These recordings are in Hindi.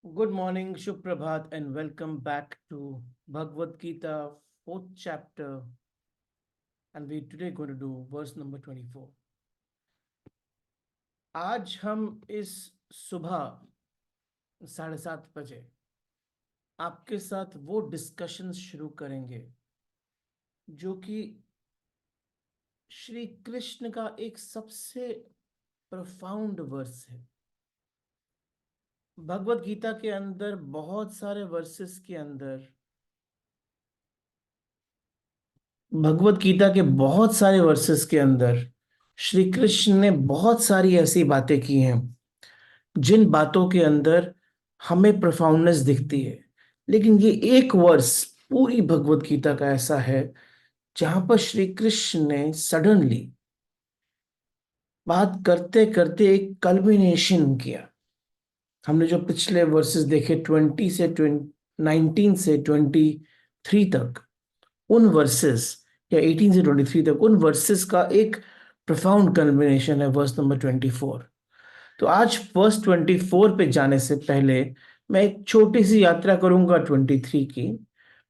Good morning, Shubprabhat, and welcome back to Bhagavad Gita, fourth chapter. And we're today going to do verse number 24. आज हम इस सुबह 7:30 बजे आपके साथ वो डिस्कशन शुरू करेंगे जो कि श्री कृष्ण का एक सबसे प्रोफाउंड वर्स है। भगवत गीता के अंदर बहुत सारे वर्सेस के अंदर भगवत गीता के बहुत सारे वर्सेस के अंदर श्री कृष्ण ने बहुत सारी ऐसी बातें की हैं जिन बातों के अंदर हमें प्रोफाउंडनेस दिखती है। लेकिन ये एक वर्स पूरी भगवत गीता का ऐसा है जहां पर श्री कृष्ण ने सडनली बात करते करते एक कल्मिनेशन किया। हमने जो पिछले वर्सेस देखे 19 से 23 तक, उन वर्सेस या 18 से 23 तक, उन वर्सेस का एक प्रोफाउंड कल्मिनेशन है वर्स नंबर 24। तो आज वर्स 24 पे जाने से पहले मैं एक छोटी सी यात्रा करूंगा 23 की,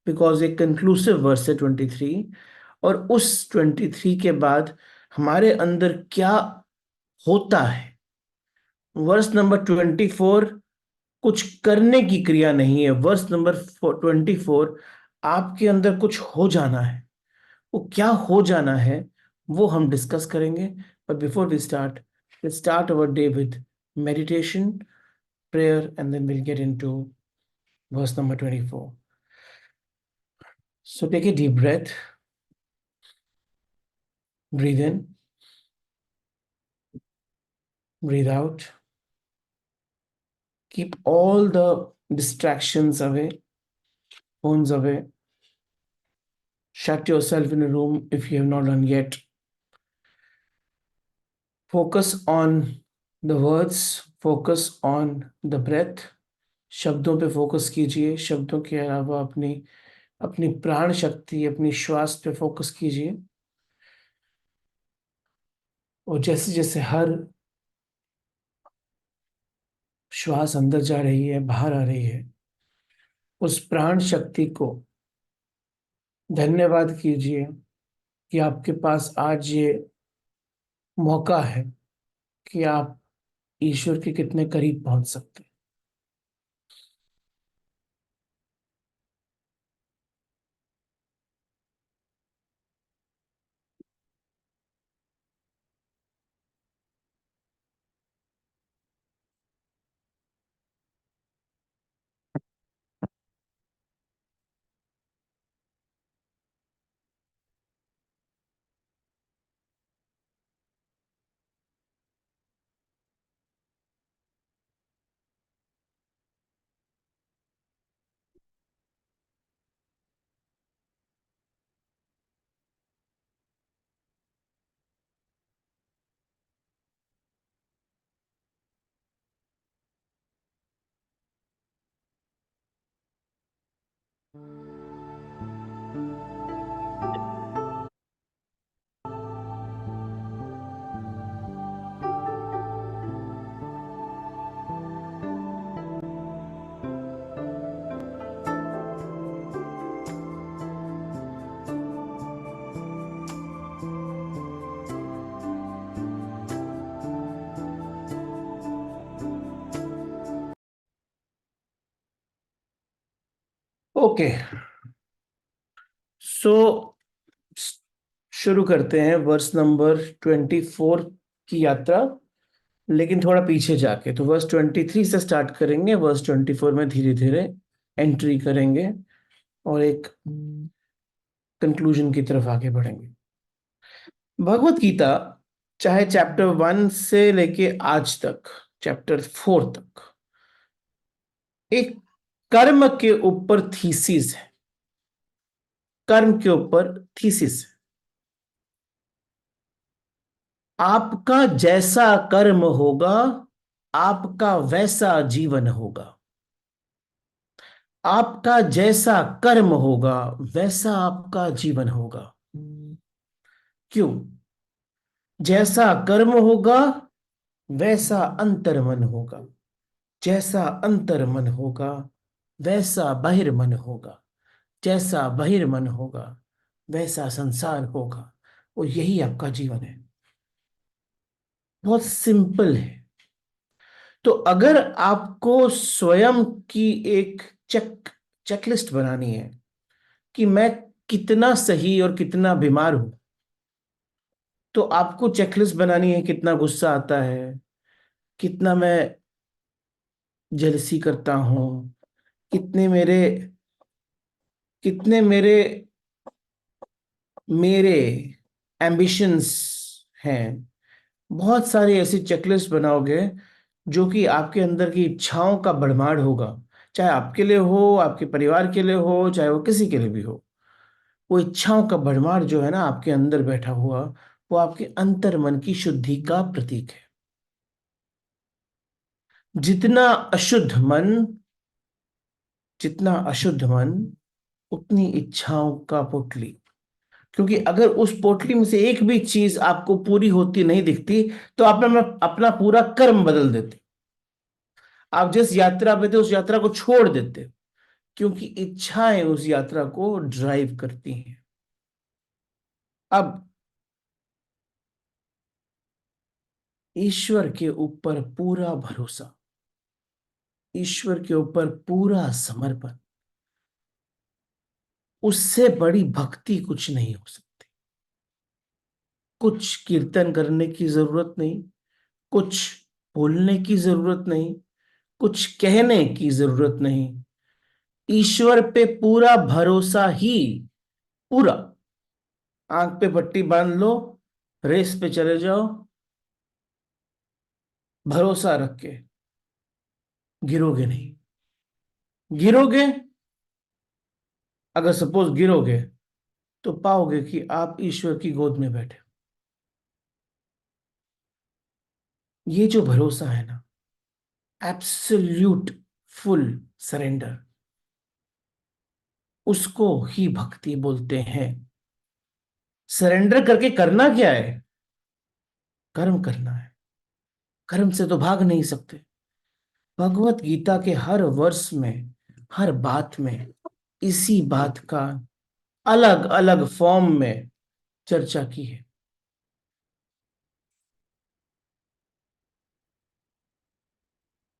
बिकॉज एक कंक्लूसिव वर्स है 23। और उस 23 के बाद हमारे अंदर क्या होता है। वर्स नंबर 24 कुछ करने की क्रिया नहीं है। वर्स नंबर 24 आपके अंदर कुछ हो जाना है। वो क्या हो जाना है वो हम डिस्कस करेंगे। But before we start, let's start our day with meditation, prayer, and then we'll get into verse number 24. So take a deep breath, breathe in, breathe out. Keep all the distractions away, phones away. Shut yourself in a room if you have not done yet. Focus on the words, focus on the breath. शब्दों पे फोकस कीजिए। शब्दों के अलावा अपनी अपनी प्राण शक्ति, अपनी श्वास पे फोकस कीजिए। और जैसे जैसे हर श्वास अंदर जा रही है, बाहर आ रही है, उस प्राण शक्ति को धन्यवाद कीजिए कि आपके पास आज ये मौका है कि आप ईश्वर के कितने करीब पहुंच सकते हैं। ओके, सो शुरू करते हैं वर्स नंबर 24 की यात्रा, लेकिन थोड़ा पीछे जाके। तो वर्स 23 से स्टार्ट करेंगे, वर्स 24 में धीरे धीरे एंट्री करेंगे और एक कंक्लूजन की तरफ आगे बढ़ेंगे। भगवत गीता चाहे चैप्टर 1 से लेके आज तक चैप्टर 4 तक एक कर्म के ऊपर थीसिस है। कर्म के ऊपर थीसिस है। आपका जैसा कर्म होगा, आपका वैसा जीवन होगा। आपका जैसा कर्म होगा, वैसा आपका जीवन होगा। क्यों? जैसा कर्म होगा, वैसा अंतर्मन होगा। जैसा अंतर मन होगा वैसा बहिर्मन होगा, जैसा बहिर्मन होगा वैसा संसार होगा, और यही आपका जीवन है। बहुत सिंपल है। तो अगर आपको स्वयं की एक चेकलिस्ट बनानी है कि मैं कितना सही और कितना बीमार हूं, तो आपको चेकलिस्ट बनानी है कितना गुस्सा आता है, कितना मैं जेलसी करता हूं, कितने मेरे कितने मेरे मेरे एम्बिशंस हैं। बहुत सारी ऐसी चेकलिस्ट बनाओगे जो कि आपके अंदर की इच्छाओं का भरमार होगा, चाहे आपके लिए हो, आपके परिवार के लिए हो, चाहे वो किसी के लिए भी हो। वो इच्छाओं का भरमार जो है ना आपके अंदर बैठा हुआ, वो आपके अंतर मन की शुद्धि का प्रतीक है। जितना अशुद्ध मन जितना अशुद्ध मन, उतनी इच्छाओं का पोटली। क्योंकि अगर उस पोटली में से एक भी चीज आपको पूरी होती नहीं दिखती, तो आप अपना अपना पूरा कर्म बदल देते। आप जिस यात्रा पे थे उस यात्रा को छोड़ देते, क्योंकि इच्छाएं उस यात्रा को ड्राइव करती हैं। अब ईश्वर के ऊपर पूरा भरोसा, ईश्वर के ऊपर पूरा समर्पण, उससे बड़ी भक्ति कुछ नहीं हो सकती। कुछ कीर्तन करने की जरूरत नहीं, कुछ बोलने की जरूरत नहीं, कुछ कहने की जरूरत नहीं। ईश्वर पे पूरा भरोसा ही, पूरा। आंख पे पट्टी बांध लो, रेस पे चले जाओ, भरोसा रख के। गिरोगे नहीं। गिरोगे, अगर सपोज गिरोगे, तो पाओगे कि आप ईश्वर की गोद में बैठे। ये जो भरोसा है ना, एब्सोल्यूट फुल सरेंडर, उसको ही भक्ति बोलते हैं। सरेंडर करके करना क्या है? कर्म करना है। कर्म से तो भाग नहीं सकते। भगवत गीता के हर वर्ष में, हर बात में इसी बात का अलग अलग फॉर्म में चर्चा की है।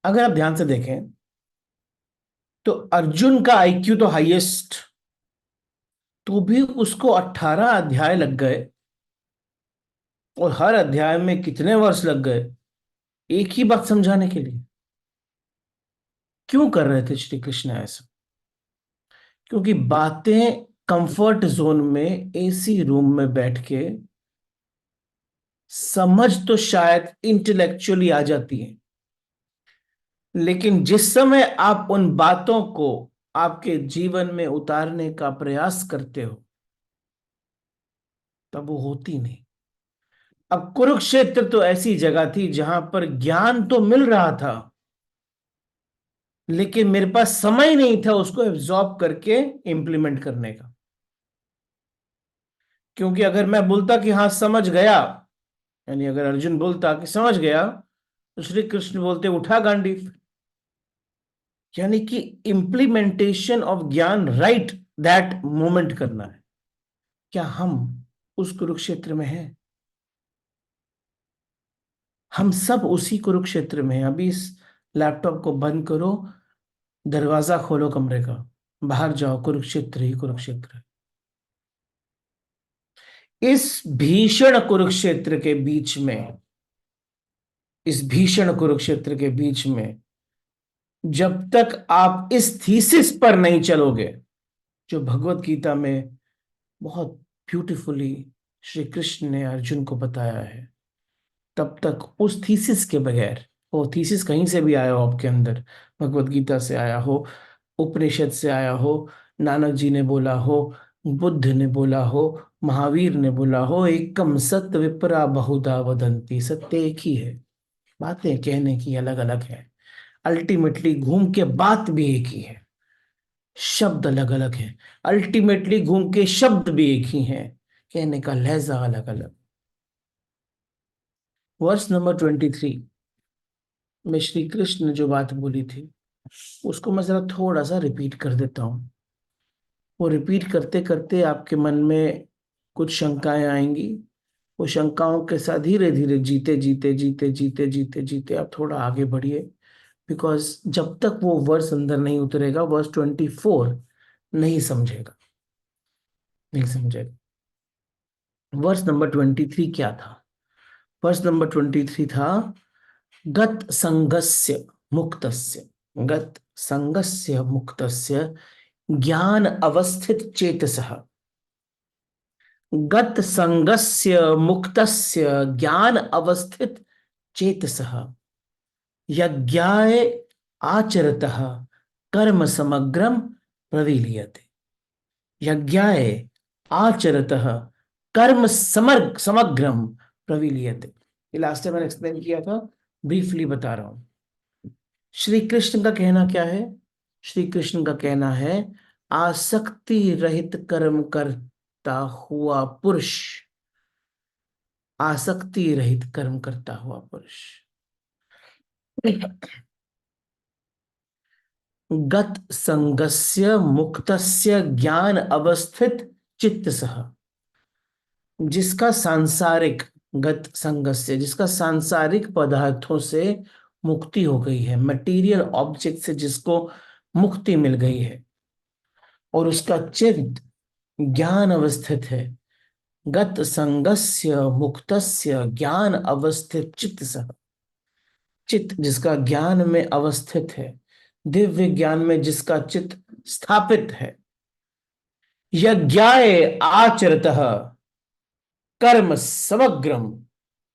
अगर आप ध्यान से देखें तो अर्जुन का आईक्यू तो हाईएस्ट, तो भी उसको 18 अध्याय लग गए, और हर अध्याय में कितने वर्ष लग गए एक ही बात समझाने के लिए। क्यों कर रहे थे श्री कृष्ण ऐसा? क्योंकि बातें कंफर्ट जोन में एसी रूम में बैठ के समझ तो शायद इंटेलेक्चुअली आ जाती है, लेकिन जिस समय आप उन बातों को आपके जीवन में उतारने का प्रयास करते हो, तब वो होती नहीं। अब कुरुक्षेत्र तो ऐसी जगह थी जहां पर ज्ञान तो मिल रहा था, लेकिन मेरे पास समय नहीं था उसको एब्जॉर्ब करके इंप्लीमेंट करने का। क्योंकि अगर मैं बोलता कि हाँ समझ गया, यानी अगर अर्जुन बोलता कि समझ गया, तो श्री कृष्ण बोलते उठा गांडी। यानी कि इंप्लीमेंटेशन ऑफ ज्ञान राइट दैट मोमेंट करना है। क्या हम उस कुरुक्षेत्र में हैं? हम सब उसी कुरुक्षेत्र में हैं। अभी इस लैपटॉप को बंद करो, दरवाजा खोलो कमरे का, बाहर जाओ, कुरुक्षेत्र ही कुरुक्षेत्र है। इस भीषण कुरुक्षेत्र के बीच में, इस भीषण कुरुक्षेत्र के बीच में जब तक आप इस थीसिस पर नहीं चलोगे, जो भगवत गीता में बहुत ब्यूटीफुली श्री कृष्ण ने अर्जुन को बताया है, तब तक उस थीसिस के बगैर, वो थीसिस कहीं से भी आया हो आपके अंदर, भगवत गीता से आया हो, उपनिषद से आया हो, नानक जी ने बोला हो, बुद्ध ने बोला हो, महावीर ने बोला हो, एकम सत्य विपरा बहुधा वदंती, सत्य एक ही है, बातें कहने की अलग अलग है, अल्टीमेटली घूम के बात भी एक ही है, शब्द अलग अलग है, अल्टीमेटली घूम के शब्द भी एक ही हैं, कहने का लहजा अलग अलग। वर्स नंबर 23, मैं श्री कृष्ण ने जो बात बोली थी उसको मैं जरा थोड़ा सा रिपीट कर देता हूँ। वो रिपीट करते करते आपके मन में कुछ शंकाएं आएंगी। वो शंकाओं के साथ धीरे धीरे जीते जीते जीते जीते जीते जीते आप थोड़ा आगे बढ़िए। बिकॉज जब तक वो वर्स अंदर नहीं उतरेगा, वर्स 24 नहीं समझेगा, नहीं समझेगा। वर्स नंबर 23 क्या था? वर्स नंबर 23 था, गत संगस्य मुक्तस्य, गत संगस्य मुक्तस्य ज्ञान अवस्थित चेतसः, गत संगस्य मुक्तस्य ज्ञान अवस्थित चेतसः यज्ञाय आचरतः कर्म समग्रम प्रविलीयते। यज्ञाय आचरतः कर्म समग्रम प्रविलीयते। ये लास्ट टाइम मैंने एक्सप्लेन किया था, ब्रीफली बता रहा हूं। श्री कृष्ण का कहना क्या है? श्री कृष्ण का कहना है, आसक्ति रहित कर्म करता हुआ पुरुष, आसक्ति रहित कर्म करता हुआ पुरुष गत संगस्य मुक्तस्य ज्ञान अवस्थित चित्त सह, जिसका सांसारिक, गत संगस्य, जिसका सांसारिक पदार्थों से मुक्ति हो गई है, मटेरियल ऑब्जेक्ट से जिसको मुक्ति मिल गई है और उसका चित्त ज्ञान अवस्थित है। गत संगस्य मुक्तस्य ज्ञान अवस्थित चित्त सह, चित्त जिसका ज्ञान में अवस्थित है, दिव्य ज्ञान में जिसका चित्त स्थापित है। यज्ञाय आचरतः कर्म समग्रम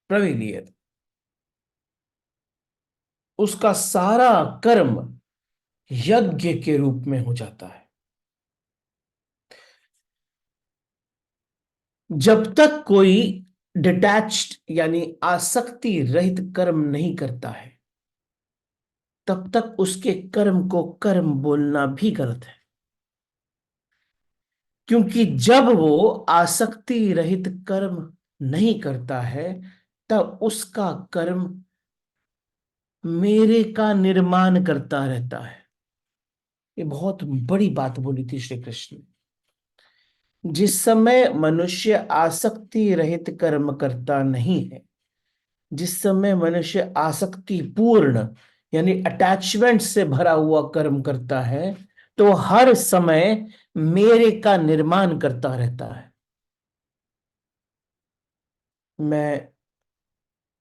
प्रविलीयते, उसका सारा कर्म यज्ञ के रूप में हो जाता है। जब तक कोई डिटैच्ड यानी आसक्ति रहित कर्म नहीं करता है, तब तक उसके कर्म को कर्म बोलना भी गलत है। क्योंकि जब वो आसक्ति रहित कर्म नहीं करता है, तब उसका कर्म मेरे का निर्माण करता रहता है। ये बहुत बड़ी बात बोली थी श्री कृष्ण ने। जिस समय मनुष्य आसक्ति रहित कर्म करता नहीं है, जिस समय मनुष्य आसक्ति पूर्ण यानी अटैचमेंट से भरा हुआ कर्म करता है, तो हर समय मेरे का निर्माण करता रहता है। मैं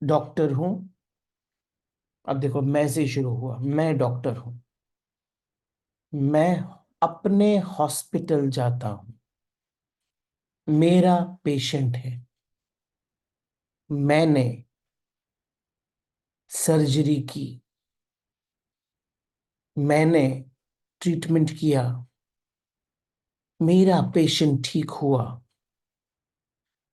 डॉक्टर हूं, अब देखो मैं से ही शुरू हुआ, मैं डॉक्टर हूं, मैं अपने हॉस्पिटल जाता हूं, मेरा पेशेंट है, मैंने सर्जरी की, मैंने ट्रीटमेंट किया, मेरा पेशेंट ठीक हुआ।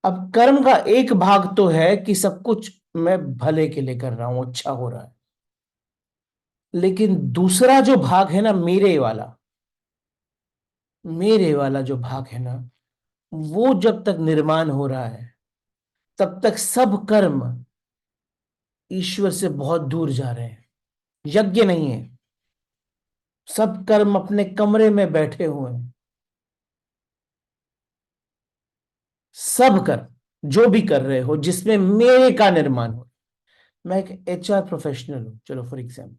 अब कर्म का एक भाग तो है कि सब कुछ मैं भले के लिए कर रहा हूं, अच्छा हो रहा है, लेकिन दूसरा जो भाग है ना, मेरे वाला जो भाग है ना, वो जब तक निर्माण हो रहा है, तब तक सब कर्म ईश्वर से बहुत दूर जा रहे हैं। यज्ञ नहीं है, सब कर्म अपने कमरे में बैठे हुए हैं। सब कर्म जो भी कर रहे हो जिसमें मेरे का निर्माण हो। मैं एक एचआर प्रोफेशनल हूं, चलो फॉर एग्जाम्पल,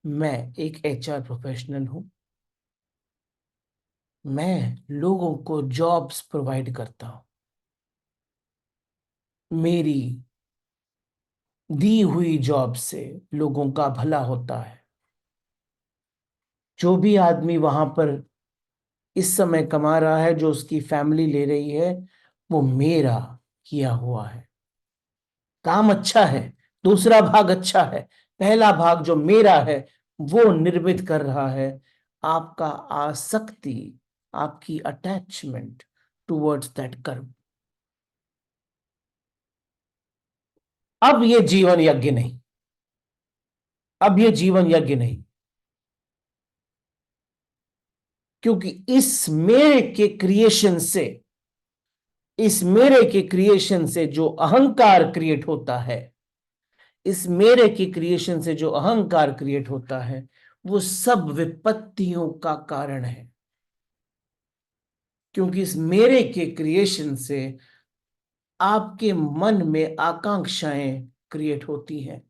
मैं एक एचआर प्रोफेशनल हूं, मैं लोगों को जॉब्स प्रोवाइड करता हूं, मेरी दी हुई जॉब से लोगों का भला होता है। जो भी आदमी वहां पर इस समय कमा रहा है, जो उसकी फैमिली ले रही है, वो मेरा किया हुआ है। काम अच्छा है, दूसरा भाग अच्छा है, पहला भाग जो मेरा है वो निर्मित कर रहा है आपका आसक्ति, आपकी अटैचमेंट टुवर्ड्स दैट कर्म। अब ये जीवन यज्ञ नहीं, अब ये जीवन यज्ञ नहीं, क्योंकि इस मेरे के क्रिएशन से, इस मेरे के क्रिएशन से जो अहंकार क्रिएट होता है, इस मेरे की क्रिएशन से जो अहंकार क्रिएट होता है वो सब विपत्तियों का कारण है, क्योंकि इस मेरे के क्रिएशन से आपके मन में आकांक्षाएं क्रिएट होती हैं,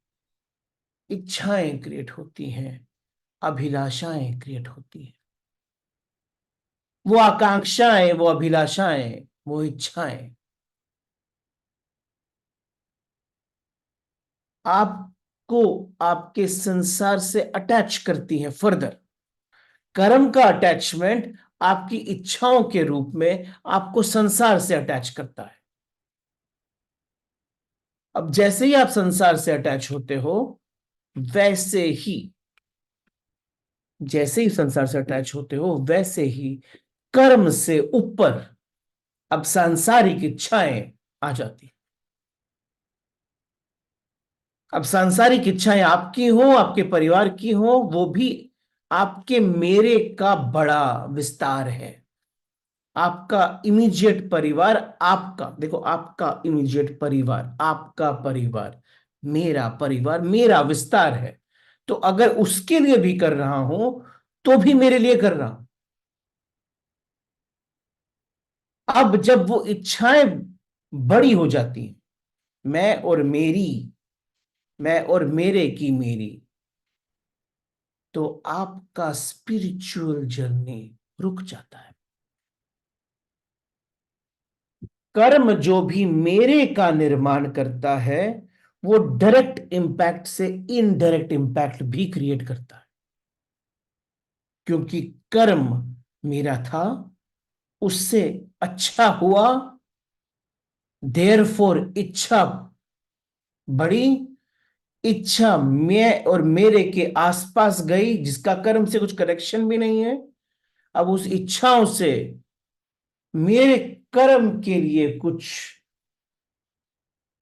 इच्छाएं क्रिएट होती हैं, अभिलाषाएं क्रिएट होती हैं। वो आकांक्षाएं, वो अभिलाषाएं, वो इच्छाएं आपको आपके संसार से अटैच करती हैं फर्दर। कर्म का अटैचमेंट आपकी इच्छाओं के रूप में आपको संसार से अटैच करता है। अब जैसे ही आप संसार से अटैच होते हो, वैसे ही जैसे ही संसार से अटैच होते हो वैसे ही कर्म से ऊपर अब सांसारिक इच्छाएं आ जाती। अब सांसारिक इच्छाएं आपकी हो, आपके परिवार की हो, वो भी आपके मेरे का बड़ा विस्तार है। आपका इमीडिएट परिवार, आपका देखो, आपका इमीडिएट परिवार, आपका परिवार, मेरा विस्तार है। तो अगर उसके लिए भी कर रहा हूं तो भी मेरे लिए कर रहा हूं। अब जब वो इच्छाएं बड़ी हो जाती हैं, मैं और मेरी, मैं और मेरे की मेरी, तो आपका स्पिरिचुअल जर्नी रुक जाता है। कर्म जो भी मेरे का निर्माण करता है वो डायरेक्ट इंपैक्ट से इनडायरेक्ट इंपैक्ट भी क्रिएट करता है, क्योंकि कर्म मेरा था, उससे अच्छा हुआ, देयरफॉर इच्छा बड़ी, इच्छा मैं और मेरे के आसपास गई जिसका कर्म से कुछ कनेक्शन भी नहीं है। अब उस इच्छाओं से मेरे कर्म के लिए कुछ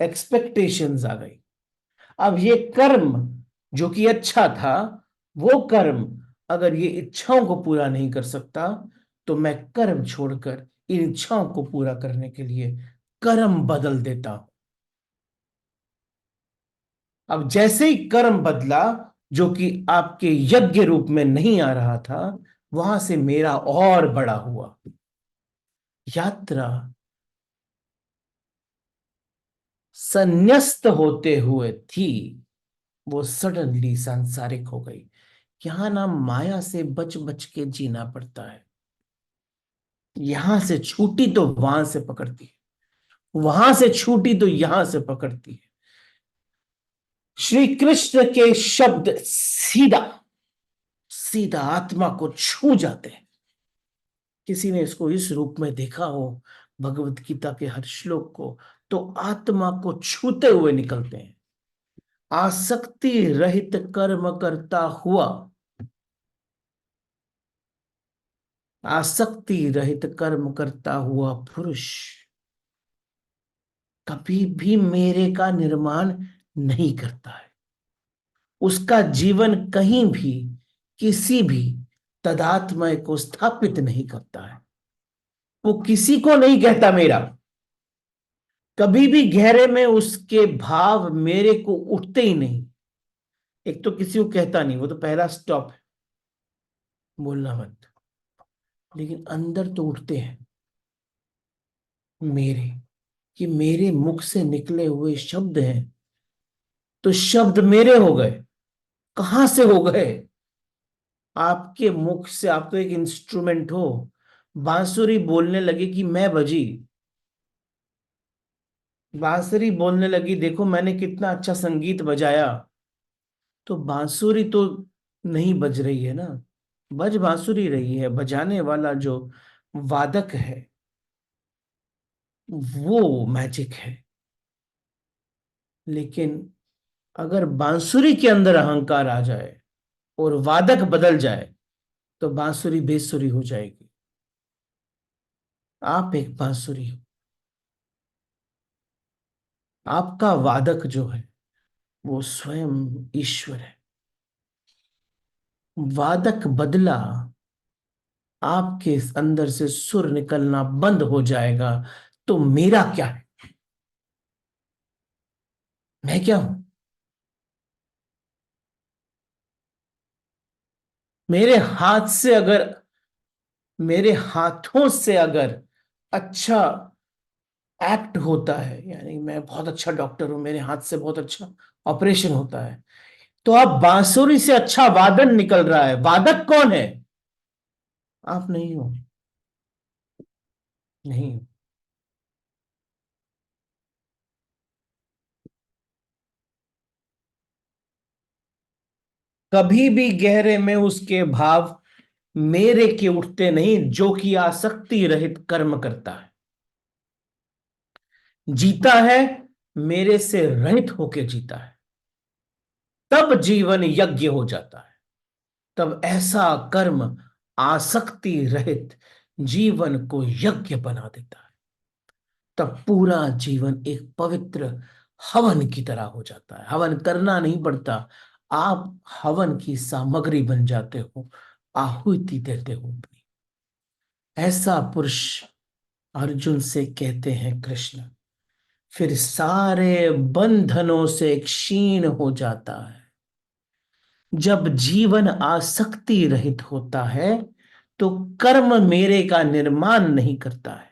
एक्सपेक्टेशंस आ गई। अब ये कर्म जो कि अच्छा था, वो कर्म अगर ये इच्छाओं को पूरा नहीं कर सकता, तो मैं कर्म छोड़कर इन इच्छाओं को पूरा करने के लिए कर्म बदल देता हूं। अब जैसे ही कर्म बदला, जो कि आपके यज्ञ रूप में नहीं आ रहा था, वहां से मेरा और बड़ा हुआ। यात्रा संन्यास्त होते हुए थी, वो सडनली सांसारिक हो गई। यहां ना माया से बच बच के जीना पड़ता है। यहां से छूटी तो वहां से पकड़ती है, वहां से छूटी तो यहां से पकड़ती है। श्री कृष्ण के शब्द सीधा सीधा आत्मा को छू जाते हैं। किसी ने इसको इस रूप में देखा हो, भगवत गीता के हर श्लोक को, तो आत्मा को छूते हुए निकलते हैं। आसक्ति रहित कर्म करता हुआ, आसक्ति रहित कर्म करता हुआ पुरुष कभी भी मेरे का निर्माण नहीं करता है। उसका जीवन कहीं भी किसी भी तदात्मय को स्थापित नहीं करता है। वो किसी को नहीं कहता मेरा। कभी भी गहरे में उसके भाव मेरे को उठते ही नहीं। एक तो किसी को कहता नहीं, वो तो पहला स्टॉप है, बोलना मत। लेकिन अंदर तो उठते हैं मेरे, कि मेरे मुख से निकले हुए शब्द हैं, तो शब्द मेरे हो गए। कहां से हो गए? आपके मुख से, आप तो एक इंस्ट्रूमेंट हो। बांसुरी बोलने लगी कि मैं बजी, बांसुरी बोलने लगी देखो मैंने कितना अच्छा संगीत बजाया, तो बांसुरी तो नहीं बज रही है ना, बज बांसुरी रही है। बजाने वाला जो वादक है वो मैजिक है। लेकिन अगर बांसुरी के अंदर अहंकार आ जाए और वादक बदल जाए, तो बांसुरी बेसुरी हो जाएगी। आप एक बांसुरी हो, आपका वादक जो है वो स्वयं ईश्वर है। वादक बदला, आपके अंदर से सुर निकलना बंद हो जाएगा, तो मेरा क्या है? मैं क्या हूं? मेरे हाथ से अगर मेरे हाथों से अगर अच्छा एक्ट होता है, यानी मैं बहुत अच्छा डॉक्टर हूं, मेरे हाथ से बहुत अच्छा ऑपरेशन होता है, तो आप बांसुरी से अच्छा वादन निकल रहा है, वादक कौन है? आप नहीं हो। नहीं हो। कभी भी गहरे में उसके भाव मेरे के उठते नहीं, जो कि आसक्ति रहित कर्म करता है, जीता है, मेरे से रहित होके जीता है, तब जीवन यज्ञ हो जाता है। तब ऐसा कर्म आसक्ति रहित जीवन को यज्ञ बना देता है। तब पूरा जीवन एक पवित्र हवन की तरह हो जाता है। हवन करना नहीं पड़ता, आप हवन की सामग्री बन जाते हो, आहुति देते हो अपनी। ऐसा पुरुष अर्जुन से कहते हैं कृष्ण, फिर सारे बंधनों से क्षीण हो जाता है। जब जीवन आसक्ति रहित होता है तो कर्म मेरे का निर्माण नहीं करता है।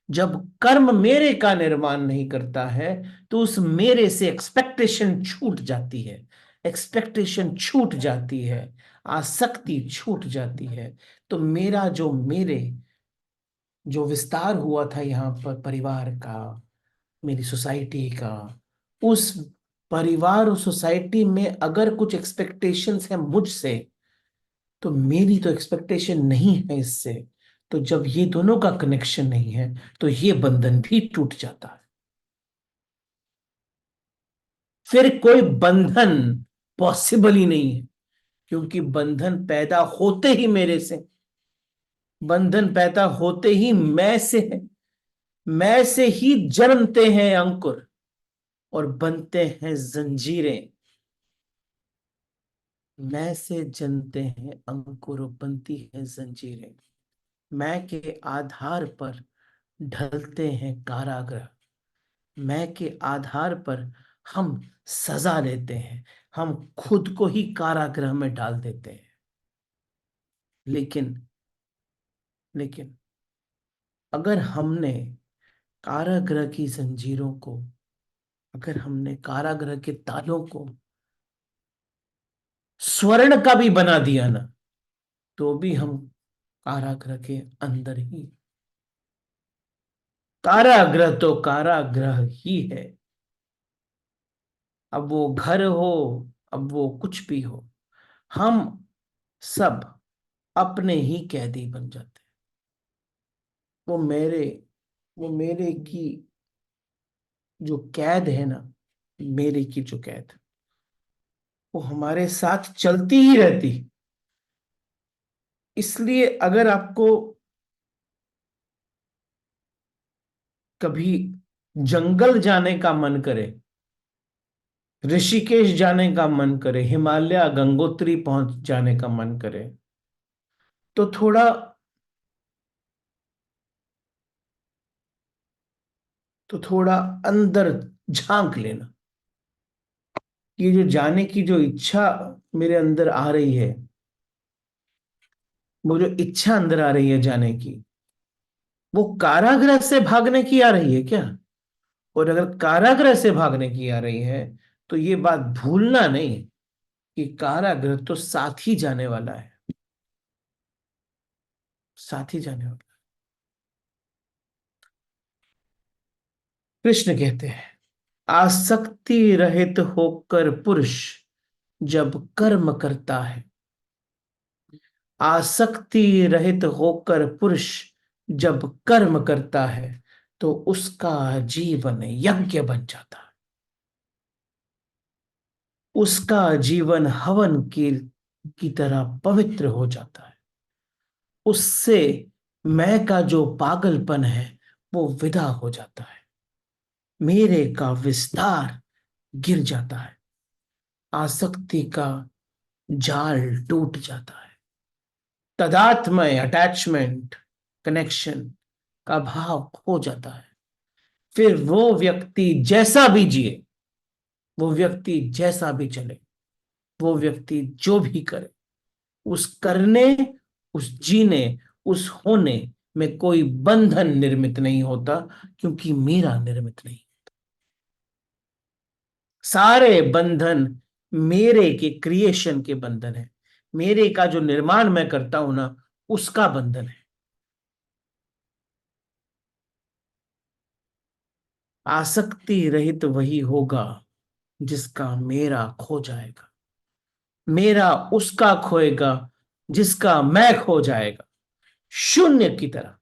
जब कर्म मेरे का निर्माण नहीं करता है तो उस मेरे से एक्सपेक्टेशन छूट जाती है। एक्सपेक्टेशन छूट जाती है, आसक्ति छूट जाती है। तो मेरा जो विस्तार हुआ था यहाँ पर परिवार का, मेरी सोसाइटी का, उस परिवार और सोसाइटी में अगर कुछ एक्सपेक्टेशंस है मुझसे, तो मेरी तो एक्सपेक्टेशन नहीं है इससे। तो जब ये दोनों का कनेक्शन नहीं है तो ये बंधन भी टूट जाता है। फिर कोई बंधन पॉसिबल ही नहीं है, क्योंकि बंधन पैदा होते ही मेरे से, बंधन पैदा होते ही मैं से है। मैं से ही जन्मते हैं अंकुर और बनते हैं जंजीरें। मैं से जन्मते हैं अंकुर और बनती है जंजीरें। मैं के आधार पर ढलते हैं कारागृह। मैं के आधार पर हम सजा लेते हैं, हम खुद को ही कारागृह में डाल देते हैं। लेकिन लेकिन अगर हमने कारागृह की जंजीरों को, अगर हमने कारागृह के तालों को स्वर्ण का भी बना दिया ना, तो भी हम कारागृह के अंदर ही। कारागृह तो कारागृह ही है। अब वो घर हो, अब वो कुछ भी हो, हम सब अपने ही कैदी बन जाते हैं। वो मेरे वो मेरे की जो कैद है ना, मेरे की जो कैद, वो हमारे साथ चलती ही रहती। इसलिए अगर आपको कभी जंगल जाने का मन करे, ऋषिकेश जाने का मन करे, हिमालय गंगोत्री पहुंच जाने का मन करे, तो थोड़ा अंदर झांक लेना। ये जो जाने की जो इच्छा मेरे अंदर आ रही है, वो जो इच्छा अंदर आ रही है जाने की, वो कारागृह से भागने की आ रही है क्या? और अगर कारागृह से भागने की आ रही है, तो ये बात भूलना नहीं कि कारागृह तो साथ ही जाने वाला है, साथ ही जाने वाला। कृष्ण कहते हैं, आसक्ति रहित होकर पुरुष जब कर्म करता है, आसक्ति रहित होकर पुरुष जब कर्म करता है, तो उसका जीवन यज्ञ बन जाता है। उसका जीवन हवन की तरह पवित्र हो जाता है। उससे मैं का जो पागलपन है वो विदा हो जाता है। मेरे का विस्तार गिर जाता है। आसक्ति का जाल टूट जाता है। तदात्मय अटैचमेंट, कनेक्शन का भाव खो जाता है। फिर वो व्यक्ति जैसा भी जिए, वो व्यक्ति जैसा भी चले, वो व्यक्ति जो भी करे, उस करने, उस जीने, उस होने में कोई बंधन निर्मित नहीं होता, क्योंकि मेरा निर्मित नहीं। सारे बंधन मेरे के क्रिएशन के बंधन है, मेरे का जो निर्माण मैं करता हूं ना, उसका बंधन है। आसक्ति रहित वही होगा जिसका मेरा खो जाएगा, मेरा उसका खोएगा जिसका मैं खो जाएगा। शून्य की तरह,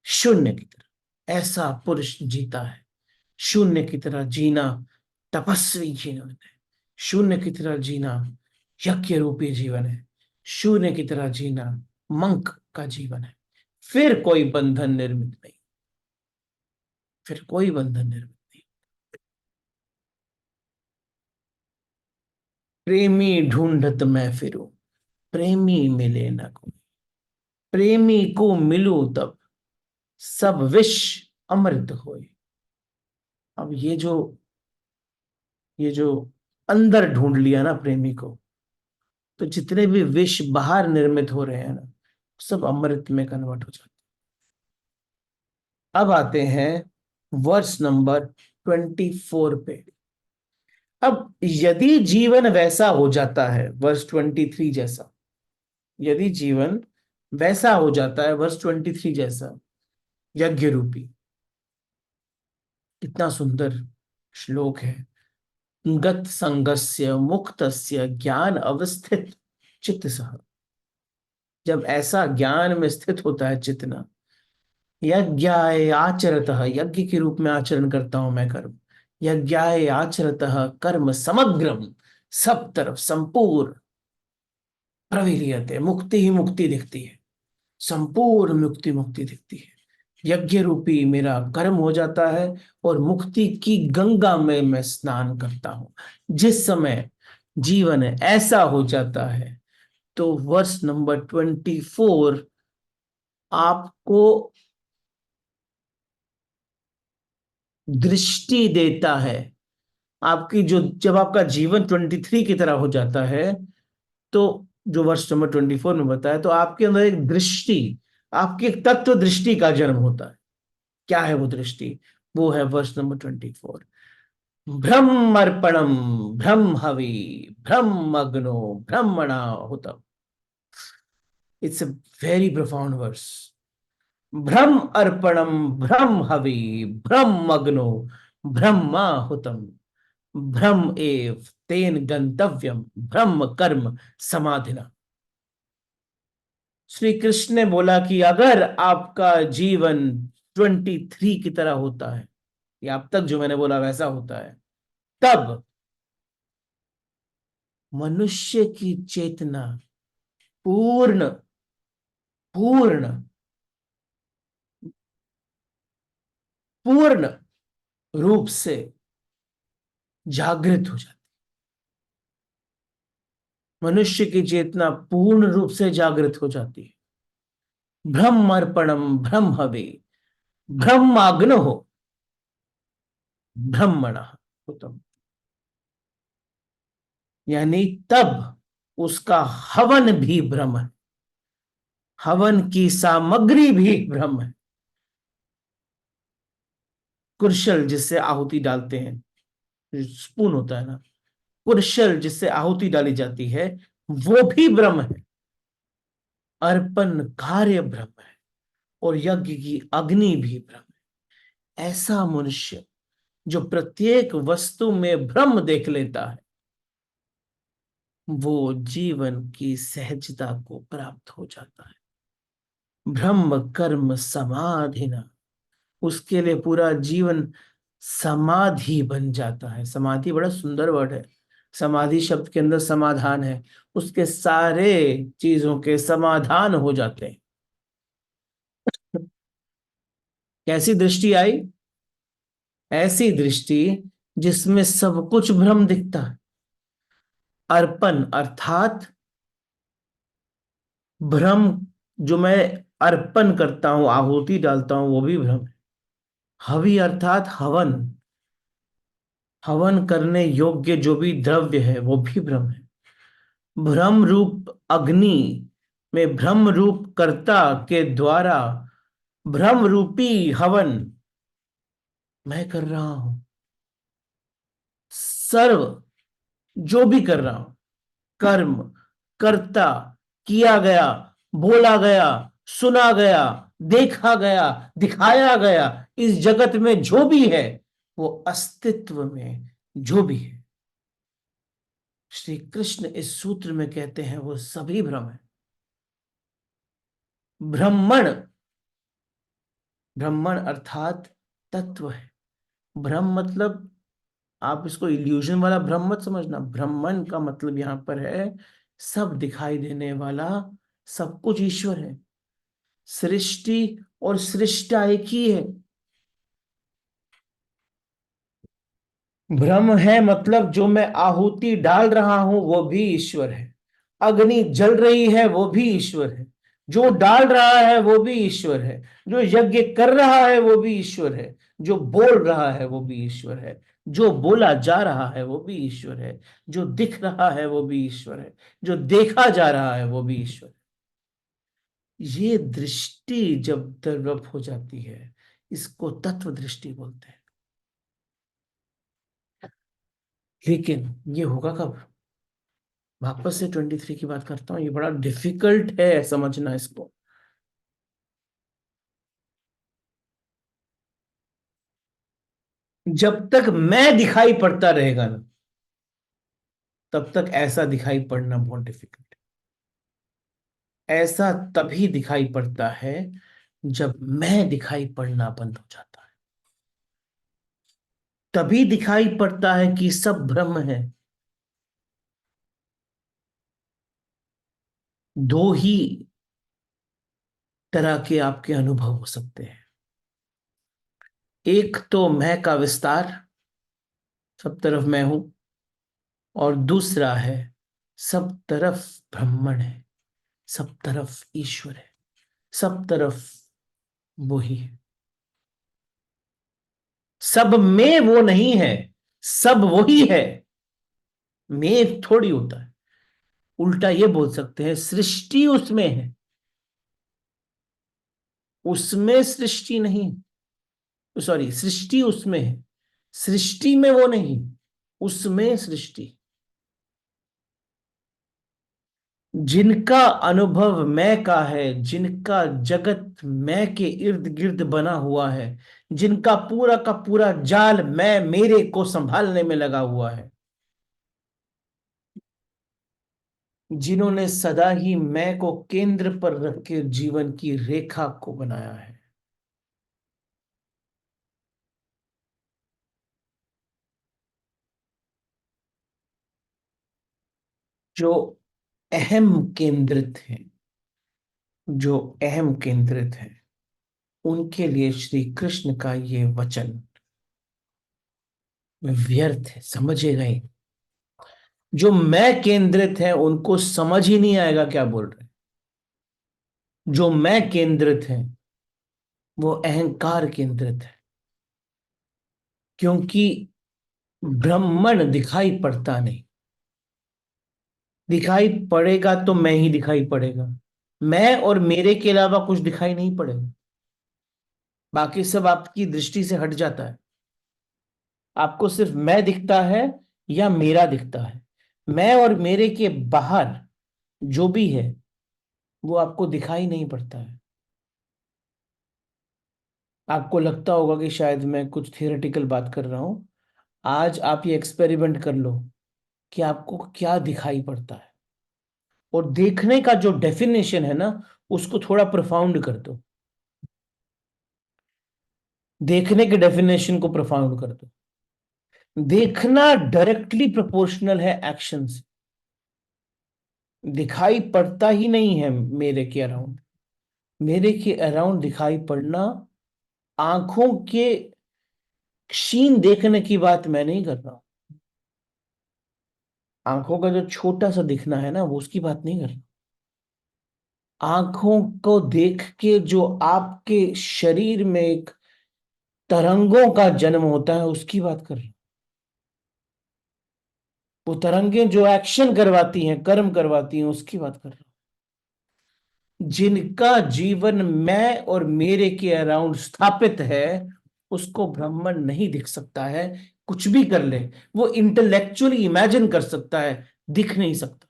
शून्य की तरह ऐसा पुरुष जीता है। शून्य की तरह जीना तपस्वी जीवन है। शून्य की तरह जीना यज्ञ रूपी जीवन है। शून्य की तरह जीना मंक का जीवन है। फिर कोई बंधन निर्मित नहीं, फिर कोई बंधन निर्मित नहीं। प्रेमी ढूंढत मैं फिरूं, प्रेमी मिले न कोई। प्रेमी को मिलूं तब सब विष अमृत होए। अब ये जो अंदर ढूंढ लिया ना प्रेमी को, तो जितने भी विष बाहर निर्मित हो रहे हैं ना, सब अमृत में कन्वर्ट हो जाते हैं। अब आते हैं वर्स नंबर 24 पे। अब यदि जीवन वैसा हो जाता है वर्स 23 जैसा, यदि जीवन वैसा हो जाता है वर्स 23 जैसा, यज्ञ रूपी, कितना सुंदर श्लोक है। गत संगस्य मुक्तस्य ज्ञान अवस्थित चित्त सह। जब ऐसा ज्ञान में स्थित होता है चित्त, यज्ञाय आचरतः, यज्ञ के रूप में आचरण करता हूं मैं कर्म। यज्ञाय आचरतः कर्म समग्रम, सब तरफ संपूर्ण प्रविलीयते, मुक्ति ही मुक्ति दिखती है, संपूर्ण मुक्ति मुक्ति दिखती है। यज्ञ रूपी मेरा कर्म हो जाता है और मुक्ति की गंगा में मैं स्नान करता हूं। जिस समय जीवन ऐसा हो जाता है, तो वर्ष नंबर 24 आपको दृष्टि देता है। आपकी जो, जब आपका जीवन 23 की तरह हो जाता है, तो जो वर्ष नंबर 24 में बताया, तो आपके अंदर एक दृष्टि, आपकी एक तत्व दृष्टि का जन्म होता है। क्या है वो दृष्टि? वो है वर्ष नंबर 24। ब्रह्म अर्पणम ब्रह्म हवि ब्रह्म अग्नो ब्रह्मणा होता। It's a very profound verse. ब्रह्म अर्पणम ब्रह्म हवि ब्रह्म अग्नो ब्रह्मा हुतम ब्रह्म एव तेन गंतव्यम ब्रह्म कर्म समाधिना। श्री कृष्ण ने बोला कि अगर आपका जीवन 23 की तरह होता है, या अब तक जो मैंने बोला वैसा होता है, तब मनुष्य की चेतना पूर्ण पूर्ण पूर्ण रूप से जागृत हो जाती। मनुष्य की चेतना पूर्ण रूप से जागृत हो जाती है। ब्रह्मर्पणम ब्रह्म हवे ब्रह्माग्न हो ब्रह्मण उत्तम। यानी तब उसका हवन भी ब्रह्म है, हवन की सामग्री भी ब्रह्म है। कुरशल जिससे आहुति डालते हैं, स्पून होता है ना, कुरशल जिससे आहुति डाली जाती है, वो भी ब्रह्म है। अर्पण कार्य ब्रह्म है और यज्ञ की अग्नि भी ब्रह्म है। ऐसा मनुष्य जो प्रत्येक वस्तु में ब्रह्म देख लेता है, वो जीवन की सहजता को प्राप्त हो जाता है। ब्रह्म कर्म समाधि न, उसके लिए पूरा जीवन समाधि बन जाता है। समाधि बड़ा सुंदर वर्ड है। समाधि शब्द के अंदर समाधान है, उसके सारे चीजों के समाधान हो जाते हैं। कैसी दृष्टि आई? ऐसी दृष्टि जिसमें सब कुछ भ्रम दिखता है। अर्पण अर्थात भ्रम, जो मैं अर्पण करता हूं, आहुति डालता हूं, वो भी भ्रम है। हवि अर्थात हवन, हवन करने योग्य जो भी द्रव्य है वो भी ब्रह्म है। भ्रम रूप अग्नि में भ्रम रूप कर्ता के द्वारा भ्रम रूपी हवन मैं कर रहा हूं। सर्व जो भी कर रहा हूं, कर्म, कर्ता, किया गया, बोला गया, सुना गया, देखा गया, दिखाया गया, इस जगत में जो भी है, वो अस्तित्व में जो भी है, श्री कृष्ण इस सूत्र में कहते हैं वो सभी भ्रम है। ब्रह्मण, ब्रह्मण अर्थात तत्व है। ब्रह्म मतलब आप इसको इल्यूजन वाला भ्रम मत समझना। ब्रह्मन का मतलब यहां पर है सब दिखाई देने वाला, सब कुछ ईश्वर है। सृष्टि और सृष्टा एक ही है। ब्रह्म है मतलब जो मैं आहुति डाल रहा हूं वो भी ईश्वर है। अग्नि जल रही है वो भी ईश्वर है। जो डाल रहा है वो भी ईश्वर है। जो यज्ञ कर रहा है वो भी ईश्वर है। जो बोल रहा है वो भी ईश्वर है। जो बोला जा रहा है वो भी ईश्वर है। जो दिख रहा है वो भी ईश्वर है। जो देखा जा रहा है वो भी ईश्वर है। ये दृष्टि जब डेवलप हो जाती है, इसको तत्व दृष्टि बोलते हैं। लेकिन ये होगा कब? वापस से 23 की बात करता हूं, ये बड़ा डिफिकल्ट है समझना इसको। जब तक मैं दिखाई पड़ता रहेगा ना, तब तक ऐसा दिखाई पड़ना बहुत डिफिकल्ट है। ऐसा तभी दिखाई पड़ता है जब मैं दिखाई पड़ना बंद हो जाता है। तभी दिखाई पड़ता है कि सब भ्रम है। दो ही तरह के आपके अनुभव हो सकते हैं। एक तो मैं का विस्तार, सब तरफ मैं हूं। और दूसरा है सब तरफ ब्रह्मण है, सब तरफ ईश्वर है, सब तरफ वो ही है। सब में वो नहीं है, सब वही है। में थोड़ी होता है। उल्टा ये बोल सकते हैं सृष्टि उसमें है, उसमें सृष्टि नहीं। सॉरी, सृष्टि उसमें है, सृष्टि में वो नहीं, उसमें सृष्टि। जिनका अनुभव मैं का है, जिनका जगत मैं के इर्द गिर्द बना हुआ है, जिनका पूरा का पूरा जाल मैं मेरे को संभालने में लगा हुआ है, जिन्होंने सदा ही मैं को केंद्र पर रख के जीवन की रेखा को बनाया है, जो अहम केंद्रित हैं, जो अहम केंद्रित हैं, उनके लिए श्री कृष्ण का ये वचन व्यर्थ है, समझेगा ही। जो मैं केंद्रित है उनको समझ ही नहीं आएगा क्या बोल रहे हैं। जो मैं केंद्रित है वो अहंकार केंद्रित है, क्योंकि ब्रह्मण दिखाई पड़ता नहीं। दिखाई पड़ेगा तो मैं ही दिखाई पड़ेगा। मैं और मेरे के अलावा कुछ दिखाई नहीं पड़ेगा। बाकी सब आपकी दृष्टि से हट जाता है। आपको सिर्फ मैं दिखता है या मेरा दिखता है। मैं और मेरे के बाहर जो भी है वो आपको दिखाई नहीं पड़ता है। आपको लगता होगा कि शायद मैं कुछ थियोरेटिकल बात कर रहा हूं। आज आप ये एक्सपेरिमेंट कर लो कि आपको क्या दिखाई पड़ता है, और देखने का जो डेफिनेशन है ना, उसको थोड़ा प्रोफाउंड कर दो। देखने के डेफिनेशन को प्रोफाउंड कर दो। देखना डायरेक्टली प्रोपोर्शनल है एक्शन से। दिखाई पड़ता ही नहीं है मेरे के अराउंड। मेरे के अराउंड दिखाई पड़ना, आंखों के क्षीण देखने की बात मैं नहीं कर रहा हूं। आंखों का जो छोटा सा दिखना है ना, वो उसकी बात नहीं कर रहा। आंखों को देख के जो आपके शरीर में एक तरंगों का जन्म होता है, उसकी बात कर रहा हूं। वो तरंगे जो एक्शन करवाती हैं, कर्म करवाती हैं, उसकी बात कर रहा हूं। जिनका जीवन मैं और मेरे के अराउंड स्थापित है, उसको ब्राह्मण नहीं दिख सकता है। कुछ भी कर ले, वो इंटेलेक्चुअली इमेजिन कर सकता है, दिख नहीं सकता।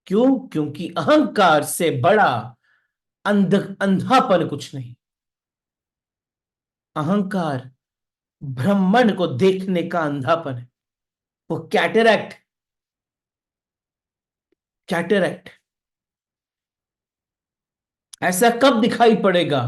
क्यों? क्योंकि अहंकार से बड़ा अंधापन कुछ नहीं। अहंकार ब्राह्मण को देखने का अंधापन है। वो कैटरैक्ट, कैटरैक्ट ऐसा कब दिखाई पड़ेगा?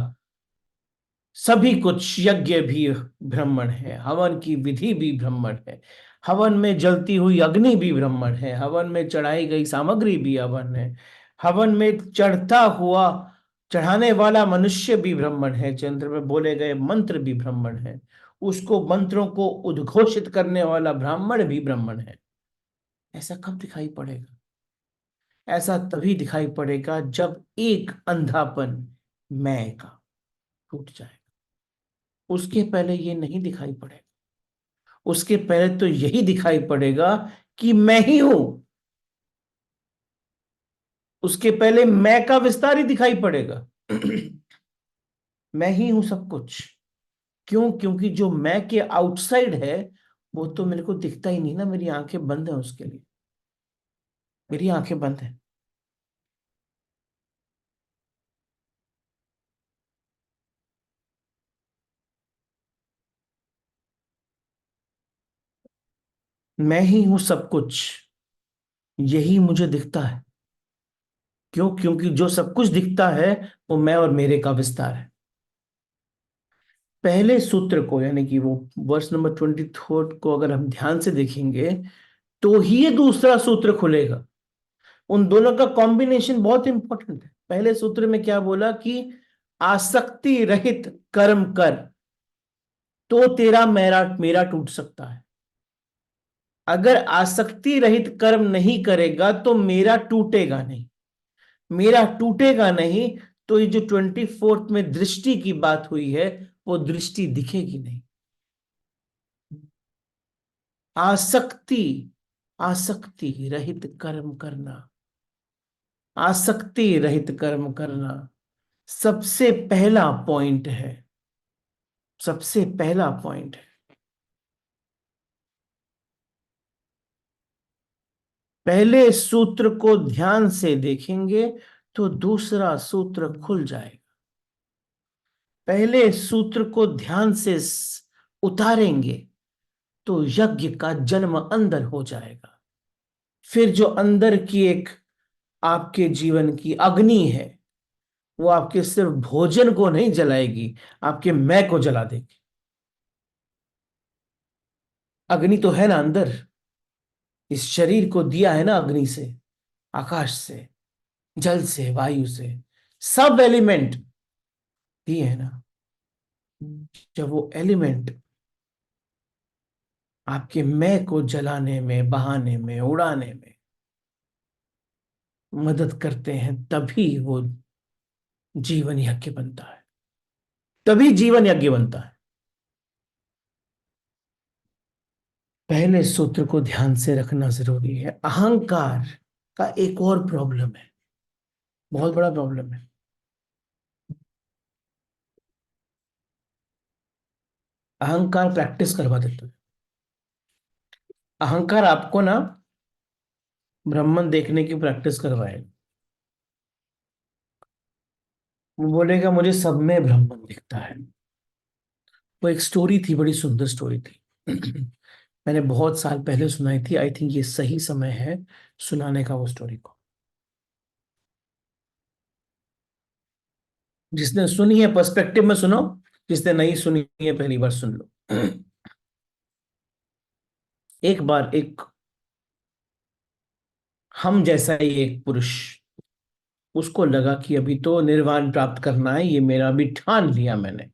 सभी कुछ यज्ञ भी ब्राह्मण है, हवन की विधि भी ब्राह्मण है, हवन में जलती हुई अग्नि भी ब्राह्मण है, हवन में चढ़ाई गई सामग्री भी हवन है, हवन में चढ़ता हुआ चढ़ाने वाला मनुष्य भी ब्राह्मण है, चंद्र में बोले गए मंत्र भी ब्राह्मण है, उसको मंत्रों को उद्घोषित करने वाला ब्राह्मण भी ब्राह्मण है। ऐसा कब दिखाई पड़ेगा? ऐसा तभी दिखाई पड़ेगा जब एक अंधापन मैं का टूट जाए। उसके पहले ये नहीं दिखाई पड़ेगा। उसके पहले तो यही दिखाई पड़ेगा कि मैं ही हूं। उसके पहले मैं का विस्तार ही दिखाई पड़ेगा। मैं ही हूं सब कुछ। क्यों? क्योंकि जो मैं के आउटसाइड है, वो तो मेरे को दिखता ही नहीं ना, मेरी आंखें बंद है उसके लिए। मेरी आंखें बंद है। मैं ही हूं सब कुछ, यही मुझे दिखता है। क्यों? क्योंकि जो सब कुछ दिखता है, वो मैं और मेरे का विस्तार है। पहले सूत्र को, यानी कि वो वर्स नंबर 24 को अगर हम ध्यान से देखेंगे, तो ही ये दूसरा सूत्र खुलेगा। उन दोनों का कॉम्बिनेशन बहुत इंपॉर्टेंट है। पहले सूत्र में क्या बोला कि आसक्ति रहित कर्म कर, तो तेरा मेरा मेरा टूट सकता है। अगर आसक्ति रहित कर्म नहीं करेगा तो मेरा टूटेगा नहीं। मेरा टूटेगा नहीं, तो ये जो 24th में दृष्टि की बात हुई है, वो दृष्टि दिखेगी नहीं। आसक्ति, आसक्ति रहित कर्म करना, आसक्ति रहित कर्म करना सबसे पहला पॉइंट है। सबसे पहला पॉइंट है। पहले सूत्र को ध्यान से देखेंगे तो दूसरा सूत्र खुल जाएगा। पहले सूत्र को ध्यान से उतारेंगे तो यज्ञ का जन्म अंदर हो जाएगा। फिर जो अंदर की एक आपके जीवन की अग्नि है, वो आपके सिर्फ भोजन को नहीं जलाएगी, आपके मैं को जला देगी। अग्नि तो है ना अंदर, इस शरीर को दिया है ना अग्नि से, आकाश से, जल से, वायु से, सब एलिमेंट दिए है ना। जब वो एलिमेंट आपके मैं को जलाने में, बहाने में, उड़ाने में मदद करते हैं, तभी वो जीवन यज्ञ बनता है। तभी जीवन यज्ञ बनता है। पहले सूत्र को ध्यान से रखना जरूरी है। अहंकार का एक और प्रॉब्लम है, बहुत बड़ा प्रॉब्लम है। अहंकार प्रैक्टिस करवा देता है। अहंकार आपको ना ब्राह्मण देखने की प्रैक्टिस करवाएगा। वो बोलेगा मुझे सब में ब्राह्मण दिखता है। वो एक स्टोरी थी, बड़ी सुंदर स्टोरी थी। मैंने बहुत साल पहले सुनाई थी। आई थिंक ये सही समय है सुनाने का वो स्टोरी को। जिसने सुनी है पर्सपेक्टिव में सुनो, जिसने नहीं सुनी है पहली बार सुन लो। एक बार एक हम जैसा ही एक पुरुष, उसको लगा कि अभी तो निर्वाण प्राप्त करना है, ये मेरा अभी ठान लिया मैंने,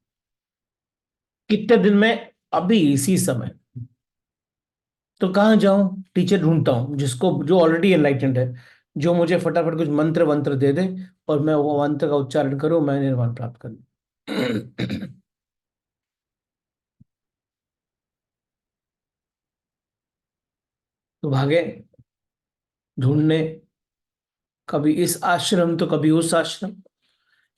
कितने दिन में, अभी इसी समय। तो कहाँ जाऊं? टीचर ढूंढता हूं जिसको, जो ऑलरेडी एनलाइटेंड है, जो मुझे फटाफट कुछ मंत्र वंत्र दे दे और मैं वो मंत्र का उच्चारण करूं, मैं निर्वाण प्राप्त कर लूं। तो भागे ढूंढने, कभी इस आश्रम तो कभी उस आश्रम।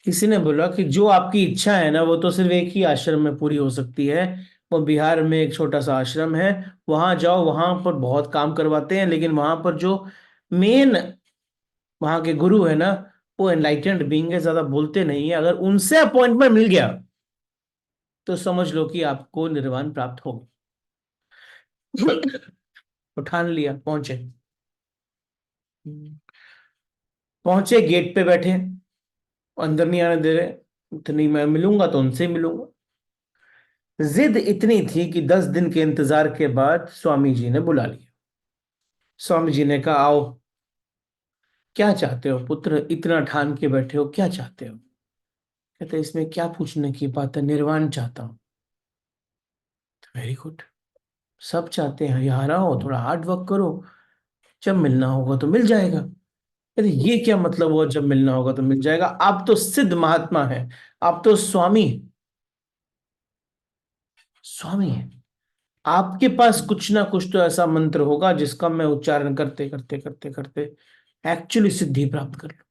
किसी ने बोला कि जो आपकी इच्छा है ना वो तो सिर्फ एक ही आश्रम में पूरी हो सकती है। वो बिहार में एक छोटा सा आश्रम है, वहां जाओ, वहां पर बहुत काम करवाते हैं, लेकिन वहां पर जो मेन वहां के गुरु है ना, वो एनलाइटेंड बीइंग है, ज्यादा बोलते नहीं है। अगर उनसे अपॉइंटमेंट मिल गया तो समझ लो कि आपको निर्वाण प्राप्त हो गया। तो ठान लिया, पहुंचे। पहुंचे, गेट पे बैठे, अंदर नहीं आने दे रहे। इतनी मैं मिलूंगा तो उनसे ही मिलूंगा। जिद इतनी थी कि 10 दिन के इंतजार के बाद स्वामी जी ने बुला लिया। स्वामी जी ने कहा, आओ, क्या चाहते हो पुत्र, इतना ठान के बैठे हो, क्या चाहते हो? कहते, इसमें क्या पूछने की बात है, निर्वाण चाहता हूँ। वेरी गुड, सब चाहते हैं, यहाँ आओ, थोड़ा हार्ड वर्क करो, जब मिलना होगा तो मिल जाएगा। कहते, ये क्या मतलब हुआ, जब मिलना होगा तो मिल जाएगा? आप तो सिद्ध महात्मा है, आप तो स्वामी, स्वामी है, आपके पास कुछ ना कुछ तो ऐसा मंत्र होगा जिसका मैं उच्चारण करते करते करते करते एक्चुअली सिद्धि प्राप्त कर लूं।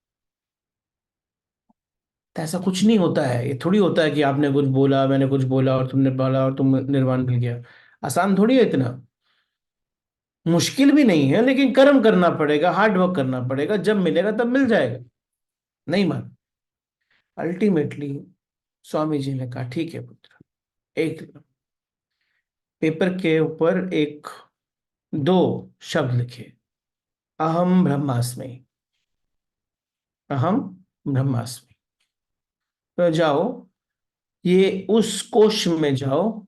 तो ऐसा कुछ नहीं होता है, ये थोड़ी होता है कि आपने कुछ बोला, मैंने कुछ बोला और तुमने बोला और तुम निर्वाण मिल गया। आसान थोड़ी है इतना, मुश्किल भी नहीं है, लेकिन कर्म करना पड़ेगा, हार्ड वर्क करना पड़ेगा, जब मिलेगा तब मिल जाएगा। नहीं मान, अल्टीमेटली स्वामी जी ने कहा, ठीक है पुत्र, एक पेपर के ऊपर एक दो शब्द लिखे, अहम ब्रह्मास्मि, अहम ब्रह्मास्मि। तो जाओ, ये उस कोश में जाओ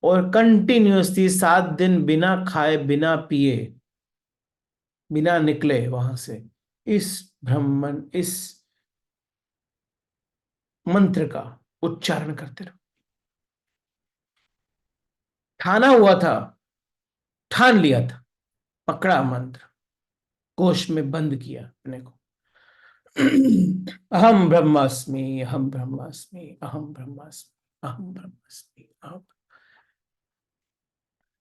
और कंटिन्यूअसली 7 दिन बिना खाए बिना पिए बिना निकले वहां से इस ब्राह्मण इस मंत्र का उच्चारण करते रहो। ठाना हुआ था, ठान लिया था, पकड़ा मंत्र, कोश में बंद किया अपने को। अहम ब्रह्मास्मि, अहम ब्रह्मास्मि, अहम ब्रह्मास्मि, अहम ब्रह्मास्मि, अहम।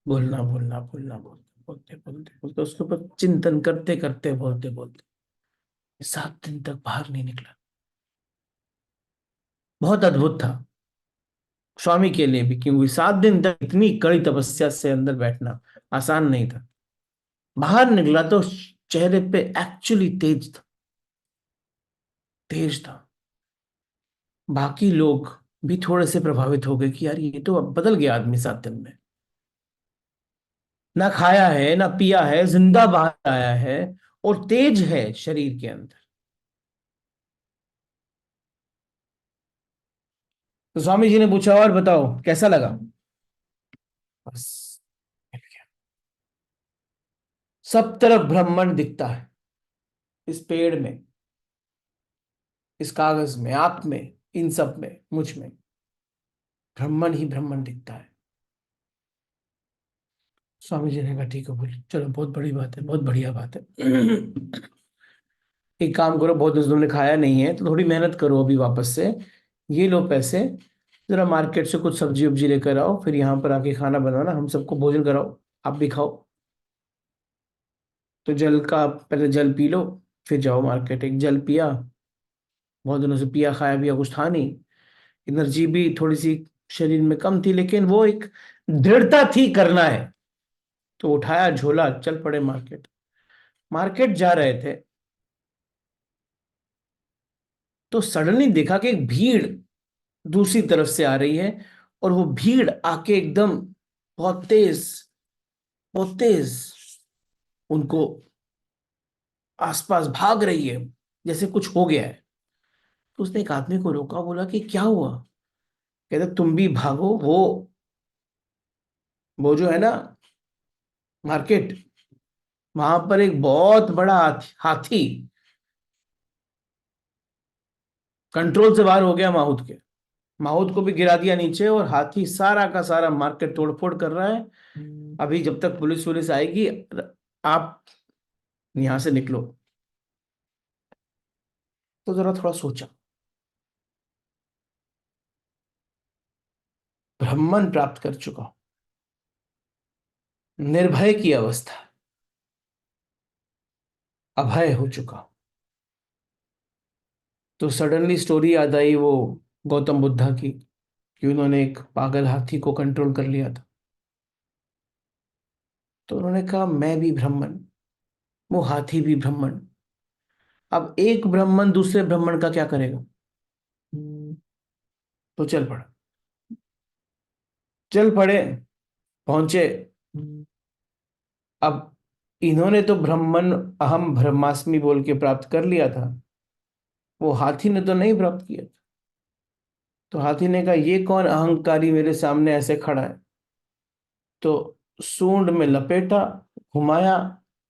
बोलना बोलना बोलना बोलते बोलते बोलते बोलते उसके ऊपर चिंतन करते करते बोलते बोलते 7 दिन तक बाहर नहीं निकला। बहुत अद्भुत था स्वामी के लिए भी, क्योंकि 7 दिन तक इतनी कड़ी तपस्या से अंदर बैठना आसान नहीं था। बाहर निकला तो चेहरे पे एक्चुअली तेज था, तेज था। बाकी लोग भी थोड़े से प्रभावित हो गए कि यार ये तो अब बदल गया आदमी 7 दिन में, ना खाया है ना पिया है, जिंदा बाहर आया है और तेज है शरीर के अंदर। तो स्वामी जी ने पूछा, और बताओ कैसा लगा? बस, मिल गया। सब तरफ ब्रह्मांड दिखता है, इस पेड़ में, इस कागज में, आप में, इन सब में, मुझ में ब्रह्मांड ही ब्रह्मांड दिखता है। स्वामी जी ने कहा, ठीक है, बोले चलो, बहुत बड़ी बात है, बहुत बढ़िया बात है। एक काम करो, बहुत दिन से तुमने खाया नहीं है तो थोड़ी मेहनत करो अभी वापस से, ये लो पैसे, जरा मार्केट से कुछ सब्जी वब्जी लेकर आओ, फिर यहाँ पर आके खाना बनाना, हम सबको भोजन कराओ, आप भी खाओ। तो जल का पहले जल पी लो, फिर जाओ मार्केट। एक जल पिया, बहुत दिनों से पिया खाया पिया कुछ था नहीं, एनर्जी भी थोड़ी सी शरीर में कम थी, लेकिन वो एक दृढ़ता थी करना है। तो उठाया झोला, चल पड़े मार्केट। मार्केट जा रहे थे तो सडनली देखा कि एक भीड़ दूसरी तरफ से आ रही है, और वो भीड़ आके एकदम बहुत तेज, बहुत तेज उनको आसपास भाग रही है, जैसे कुछ हो गया है। तो उसने एक आदमी को रोका, बोला कि क्या हुआ? कहता, तुम भी भागो, वो जो है ना मार्केट, वहां पर एक बहुत बड़ा हाथी कंट्रोल से बाहर हो गया माहौत के, माहौत को भी गिरा दिया नीचे, और हाथी सारा का सारा मार्केट तोड़फोड़ कर रहा है। अभी जब तक पुलिस वुलिस आएगी, आप यहां से निकलो। तो जरा थोड़ा सोचा, ब्राह्मण प्राप्त कर चुका हूं, निर्भय की अवस्था, अभय हो चुका। तो सडनली स्टोरी याद आई वो गौतम बुद्धा की, कि उन्होंने एक पागल हाथी को कंट्रोल कर लिया था। तो उन्होंने कहा मैं भी ब्राह्मण, वो हाथी भी ब्राह्मण। अब एक ब्राह्मण दूसरे ब्राह्मण का क्या करेगा? तो चल पड़ा, चल पड़े, पहुंचे। अब इन्होंने तो ब्राह्मण अहम ब्रह्मास्मि बोल के प्राप्त कर लिया था, वो हाथी ने तो नहीं प्राप्त किया था। तो हाथी ने कहा ये कौन अहंकारी मेरे सामने ऐसे खड़ा है? तो सूंड में लपेटा, घुमाया,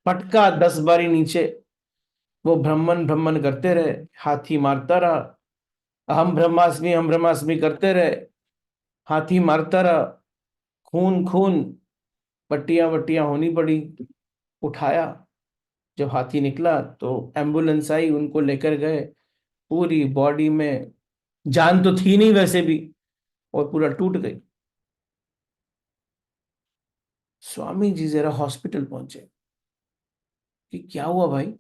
पटका 10 बारी नीचे। वो ब्राह्मण ब्राह्मण करते रहे, हाथी मारता रहा। हम ब्रह्मास्मि करते रहे, हाथी मारता रहा। खून खून, पट्टियां वट्टियां होनी पड़ी। उठाया, जब हाथी निकला तो एम्बुलेंस आई, उनको लेकर गए। पूरी बॉडी में जान तो थी नहीं वैसे भी, और पूरा टूट गई। स्वामी जी जरा हॉस्पिटल पहुंचे कि क्या हुआ भाई,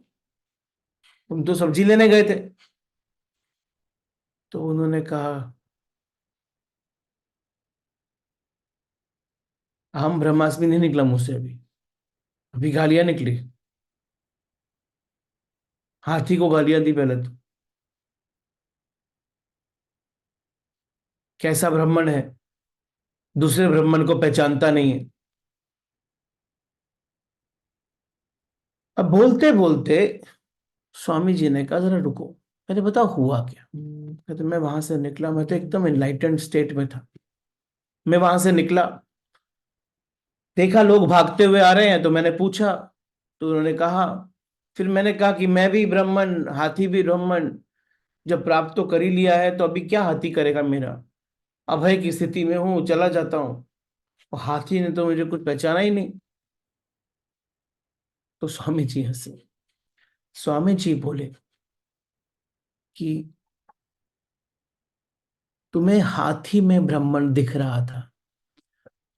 तुम तो सब्जी लेने गए थे। तो उन्होंने कहा हम ब्रह्मास्मि नहीं निकला मुझसे अभी, अभी गालियां निकली। हाथी को गालियां दी पहले तो, कैसा ब्राह्मण है, दूसरे ब्राह्मण को पहचानता नहीं है। अब बोलते बोलते स्वामी जी ने कहा जरा रुको, पहले बताओ हुआ क्या। कहते मैं वहां से निकला, मैं तो एकदम एनलाइटेंड स्टेट में था। मैं वहां से निकला, देखा लोग भागते हुए आ रहे हैं, तो मैंने पूछा। तो उन्होंने कहा, फिर मैंने कहा कि मैं भी ब्राह्मण, हाथी भी ब्राह्मण, जब प्राप्त तो कर ही लिया है तो अभी क्या हाथी करेगा मेरा। अभय की स्थिति में हूं, चला जाता हूँ। और हाथी ने तो मुझे कुछ पहचाना ही नहीं। तो स्वामी जी हंसे। स्वामी जी बोले कि तुम्हें हाथी में ब्राह्मण दिख रहा था,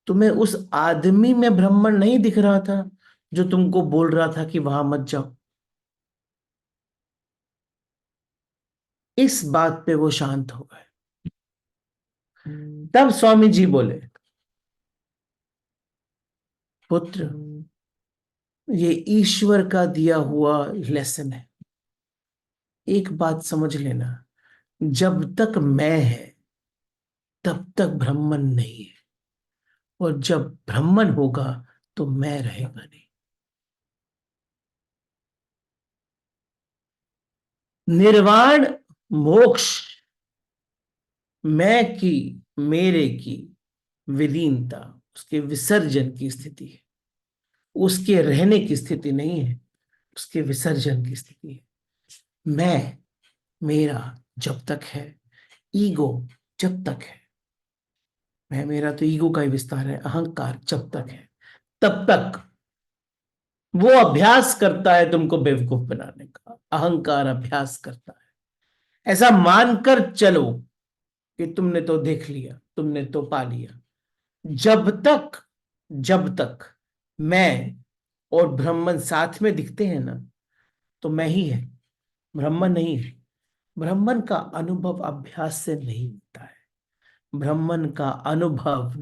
तुम्हें उस आदमी में ब्राह्मण नहीं दिख रहा था जो तुमको बोल रहा था कि वहां मत जाओ। इस बात पे वो शांत हो गए। तब स्वामी जी बोले पुत्र, ये ईश्वर का दिया हुआ लेसन है। एक बात समझ लेना, जब तक मैं है तब तक ब्राह्मण नहीं है, और जब ब्राह्मण होगा तो मैं रहेगा नहीं। निर्वाण मोक्ष, मैं की, मेरे की विलीनता, उसके विसर्जन की स्थिति है। उसके रहने की स्थिति नहीं है, उसके विसर्जन की स्थिति है। मैं, मेरा जब तक है, ईगो जब तक है, मैं मेरा तो ईगो का ही विस्तार है, अहंकार जब तक है तब तक वो अभ्यास करता है तुमको बेवकूफ बनाने का। अहंकार अभ्यास करता है। ऐसा मानकर चलो कि तुमने तो देख लिया, तुमने तो पा लिया। जब तक, जब तक मैं और ब्रह्मन साथ में दिखते हैं ना, तो मैं ही है, ब्रह्मन नहीं है। ब्रह्मन का अनुभव अभ्यास से नहीं होता है। ब्रह्मन का अनुभव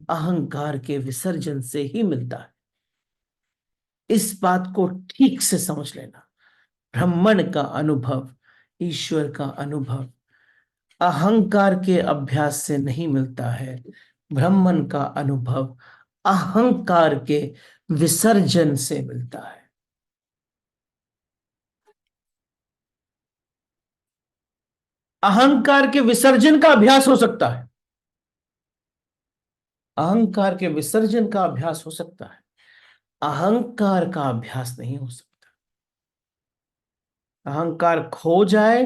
अहंकार के विसर्जन से ही मिलता है। इस बात को ठीक से समझ लेना। ब्रह्मन का अनुभव, ईश्वर का अनुभव अहंकार के अभ्यास से नहीं मिलता है। ब्रह्मन का अनुभव अहंकार के विसर्जन से मिलता है। अहंकार के विसर्जन का अभ्यास हो सकता है, अहंकार के विसर्जन का अभ्यास हो सकता है, अहंकार का अभ्यास नहीं हो सकता। अहंकार खो जाए,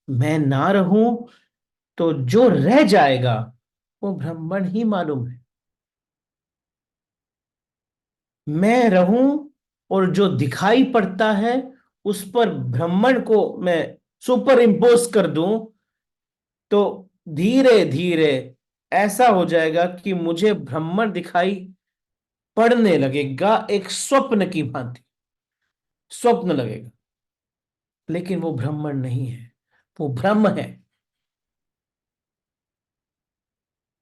मैं ना रहूं, तो जो रह जाएगा वो ब्रह्मण ही मालूम है। मैं रहूं और जो दिखाई पड़ता है उस पर ब्रह्मण को मैं सुपर इम्पोज कर दूं, तो धीरे धीरे ऐसा हो जाएगा कि मुझे ब्रह्मण दिखाई पड़ने लगेगा, एक स्वप्न की भांति स्वप्न लगेगा। लेकिन वो ब्रह्मण नहीं है, वो ब्रह्म है।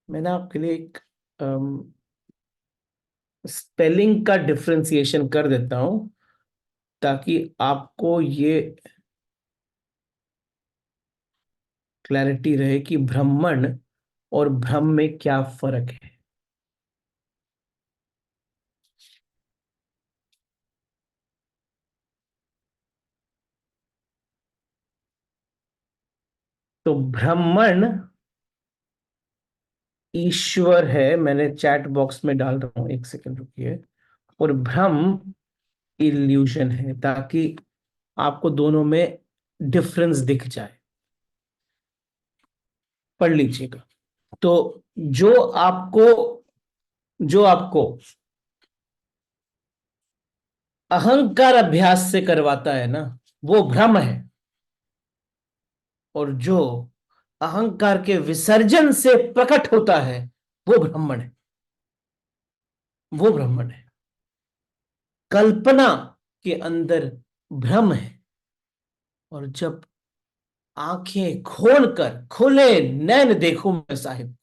मैंने आपके लिए एक स्पेलिंग का डिफरेंशिएशन कर देता हूं, ताकि आपको ये क्लैरिटी रहे कि ब्रह्मण और ब्रह्म में क्या फर्क है। तो ब्रह्मण ईश्वर है, मैंने चैट बॉक्स में डाल रहा हूं, एक सेकंड रुकिए। और ब्रह्म इल्यूशन है, ताकि आपको दोनों में डिफरेंस दिख जाए। पढ़ लीजिएगा। तो जो आपको जो आपको अहंकार अभ्यास से करवाता है ना, वो भ्रम है। और जो अहंकार के विसर्जन से प्रकट होता है, वो ब्राह्मण है। वो ब्राह्मण है। कल्पना के अंदर भ्रम है। और जब आंखें खोलकर, खुले नैन देखूं मैं साहिब,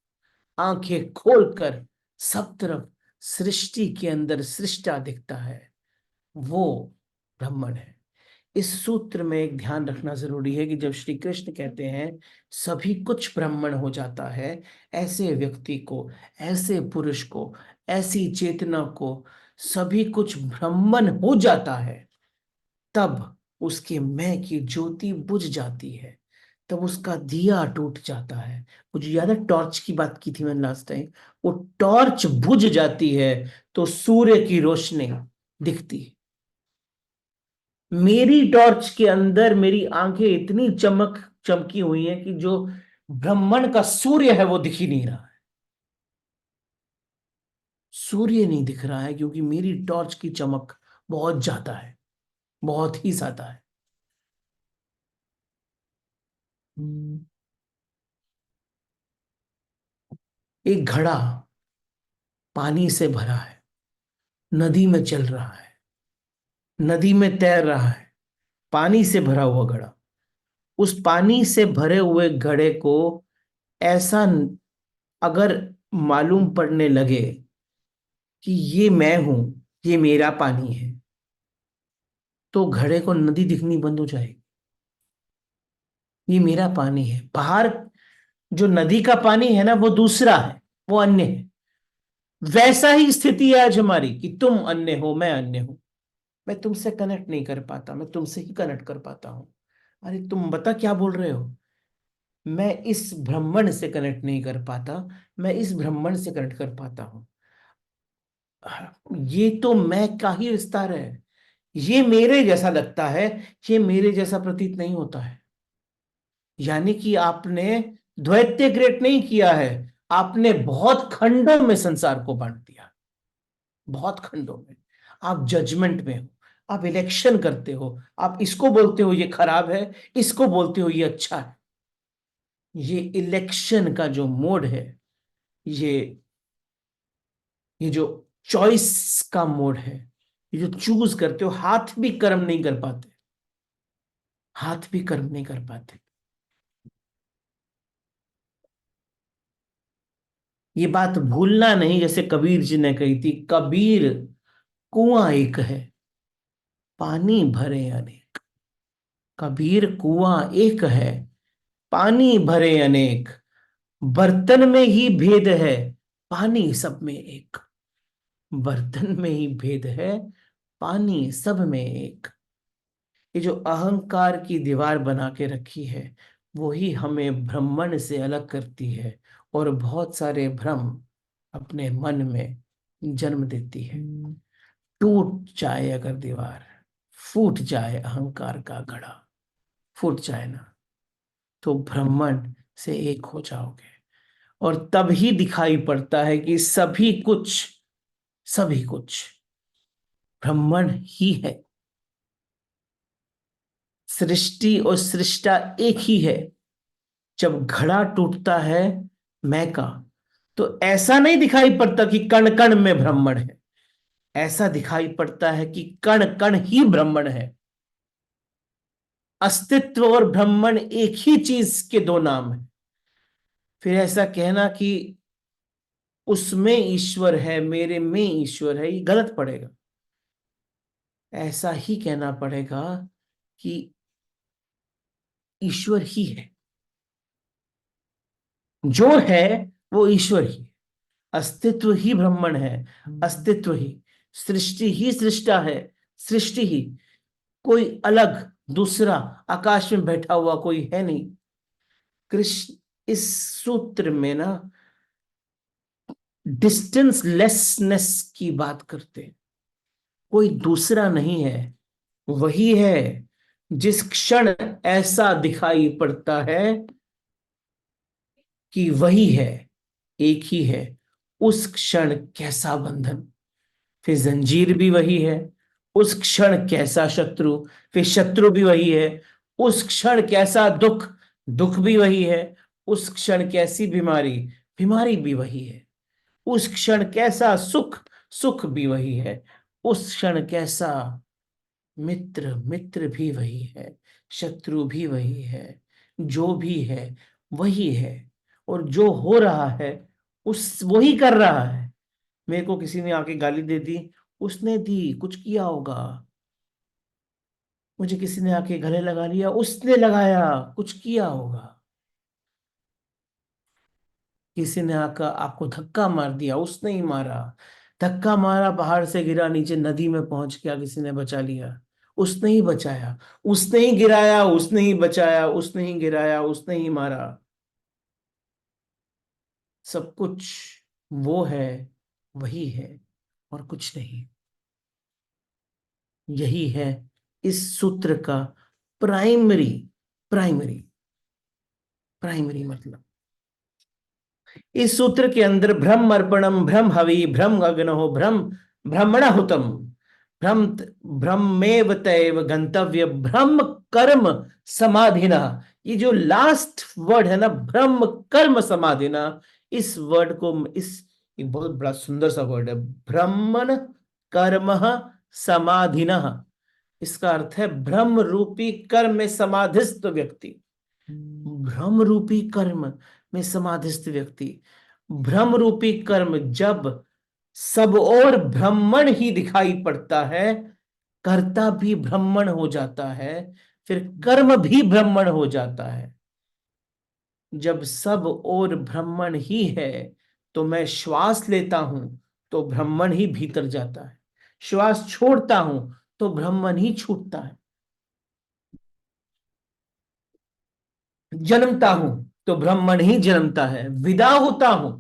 आंखें खोलकर सब तरफ सृष्टि के अंदर सृष्टा दिखता है, वो ब्राह्मण है। इस सूत्र में एक ध्यान रखना जरूरी है कि जब श्री कृष्ण कहते हैं सभी कुछ ब्राह्मण हो जाता है, ऐसे व्यक्ति को, ऐसे पुरुष को, ऐसी चेतना को सभी कुछ ब्राह्मण हो जाता है, तब उसके मैं की ज्योति बुझ जाती है, तब उसका दिया टूट जाता है। मुझे याद है टॉर्च की बात की थी मैंने लास्ट टाइम। वो टॉर्च बुझ जाती है तो सूर्य की रोशनी दिखती है। मेरी टॉर्च के अंदर मेरी आंखें इतनी चमकी हुई हैं कि जो ब्रह्मण का सूर्य है वो दिख ही नहीं रहा है। सूर्य नहीं दिख रहा है क्योंकि मेरी टॉर्च की चमक बहुत ज्यादा है, बहुत ही ज्यादा है। हम्म, एक घड़ा पानी से भरा है, नदी में चल रहा है, नदी में तैर रहा है, पानी से भरा हुआ घड़ा। उस पानी से भरे हुए घड़े को ऐसा अगर मालूम पड़ने लगे कि ये मैं हूं, ये मेरा पानी है, तो घड़े को नदी दिखनी बंद हो जाएगी। ये मेरा पानी है। बाहर जो नदी का पानी है ना, वो दूसरा है, वो अन्य है। वैसा ही स्थिति है आज हमारी कि तुम अन्य हो, मैं अन्य हूं। मैं तुमसे कनेक्ट नहीं कर पाता, मैं तुमसे ही कनेक्ट कर पाता हूं। अरे तुम बता क्या बोल रहे हो। मैं इस ब्रह्मंड से कनेक्ट नहीं कर पाता, मैं इस ब्रह्मंड से कनेक्ट कर पाता हूं। ये तो मैं का ही विस्तार है। ये मेरे जैसा लगता है, ये मेरे जैसा प्रतीत नहीं होता है। यानी कि आपने द्वैत क्रिएट नहीं किया है, आपने बहुत खंडों में संसार को बांट दिया। बहुत खंडों में। आप जजमेंट में हो, आप इलेक्शन करते हो, आप इसको बोलते हो ये खराब है, इसको बोलते हो ये अच्छा है। ये इलेक्शन का जो मोड है, ये ये जो चॉइस का मोड है, ये जो चूज करते हो, हाथ भी कर्म नहीं कर पाते, हाथ भी कर्म नहीं कर पाते। ये बात भूलना नहीं, जैसे कबीर जी ने कही थी, कबीर कुआं एक है, पानी भरे अनेक। कबीर कुआं एक है, पानी भरे अनेक। बर्तन में ही भेद है, पानी सब में एक। बर्तन में ही भेद है, पानी सब में एक। ये जो अहंकार की दीवार बना के रखी है, वही हमें ब्रह्मण्ड से अलग करती है, और बहुत सारे भ्रम अपने मन में जन्म देती है। टूट जाए अगर दीवार, फूट जाए अहंकार का घड़ा, फूट जाए ना, तो ब्रह्मांड से एक हो जाओगे। और तब ही दिखाई पड़ता है कि सभी कुछ ब्रह्मांड ही है। सृष्टि और सृष्टा एक ही है। जब घड़ा टूटता है मैं का, तो ऐसा नहीं दिखाई पड़ता कि कण कण में ब्रह्मण है। ऐसा दिखाई पड़ता है कि कण कण ही ब्रह्मण है। अस्तित्व और ब्रह्मण एक ही चीज के दो नाम है। फिर ऐसा कहना कि उसमें ईश्वर है, मेरे में ईश्वर है, ये गलत पड़ेगा। ऐसा ही कहना पड़ेगा कि ईश्वर ही है, जो है वो ईश्वर ही है। अस्तित्व ही ब्रह्मण है, अस्तित्व ही, सृष्टि ही सृष्टा है, सृष्टि ही। कोई अलग दूसरा आकाश में बैठा हुआ कोई है नहीं। कृष्ण इस सूत्र में ना डिस्टेंस लेसनेस की बात करते हैं। कोई दूसरा नहीं है, वही है। जिस क्षण ऐसा दिखाई पड़ता है कि वही है, एक ही है, उस क्षण कैसा बंधन, फिर जंजीर भी वही है। उस क्षण कैसा शत्रु, फिर शत्रु भी वही है। उस क्षण कैसा दुख, दुख भी वही है। उस क्षण कैसी बीमारी, बीमारी भी वही है। उस क्षण कैसा सुख, सुख भी वही है। उस क्षण कैसा मित्र, मित्र भी वही है, शत्रु भी वही है। जो भी है वही है, और जो हो रहा है उस वही कर रहा है। मेरे को किसी ने आके गाली दे दी, उसने दी, कुछ किया होगा। मुझे किसी ने आके गले लगा लिया, उसने लगाया, कुछ किया होगा। किसी ने आकर आपको धक्का मार दिया, उसने ही मारा। धक्का मारा, पहाड़ से गिरा, नीचे नदी में पहुंच गया, किसी ने बचा लिया, उसने ही बचाया। उसने ही गिराया, उसने ही बचाया, उसने ही गिराया, उसने ही मारा। सब कुछ वो है, वही है, और कुछ नहीं। यही है इस सूत्र का प्राइमरी, प्राइमरी, प्राइमरी मतलब। इस सूत्र के अंदर ब्रह्म अर्पणम, ब्रह्म हवि, ब्रह्म अग्नहो, ब्रह्म ब्रह्मणाहुतम, ब्रह्म ब्रह्मेव तैव गंतव्य, ब्रह्म कर्म समाधिना। ये जो लास्ट वर्ड है ना, ब्रह्म कर्म समाधिना, इस वर्ड को इस ये बहुत बड़ा सुंदर सा वर्ड है, ब्रह्मण कर्म समाधिना। इसका अर्थ है ब्रह्म रूपी कर्म में समाधिस्थ व्यक्ति। भ्रम रूपी कर्म में समाधिस्थ व्यक्ति। भ्रम रूपी कर्म जब सब और ब्रह्मण ही दिखाई पड़ता है, कर्ता भी ब्रह्मण हो जाता है, फिर कर्म भी ब्रह्मण हो जाता है। जब सब और ब्रह्मण ही है, तो मैं श्वास लेता हूं तो ब्रह्मण ही भीतर जाता है, श्वास छोड़ता हूं तो ब्रह्मण ही छूटता है। जन्मता हूं तो ब्रह्मण ही जन्मता है, विदा होता हूं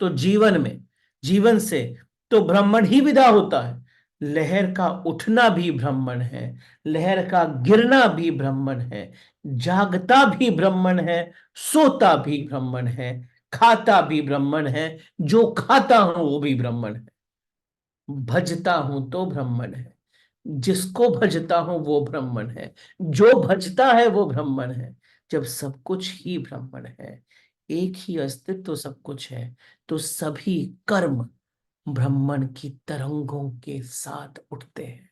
तो जीवन में, जीवन से तो ब्रह्मण ही विदा होता है। लहर का उठना भी ब्रह्मण है, लहर का गिरना भी ब्रह्मण है, जागता भी ब्रह्मण है, सोता भी ब्रह्मण है, खाता भी ब्रह्मण है, जो खाता हूं वो भी ब्रह्मण है, भजता हूं तो ब्रह्मण है, जिसको भजता हूं वो ब्राह्मण है, जो भजता है वो ब्राह्मण है। जब सब कुछ ही ब्राह्मण है, एक ही अस्तित्व सब कुछ है, तो सभी कर्म ब्राह्मण की तरंगों के साथ उठते हैं।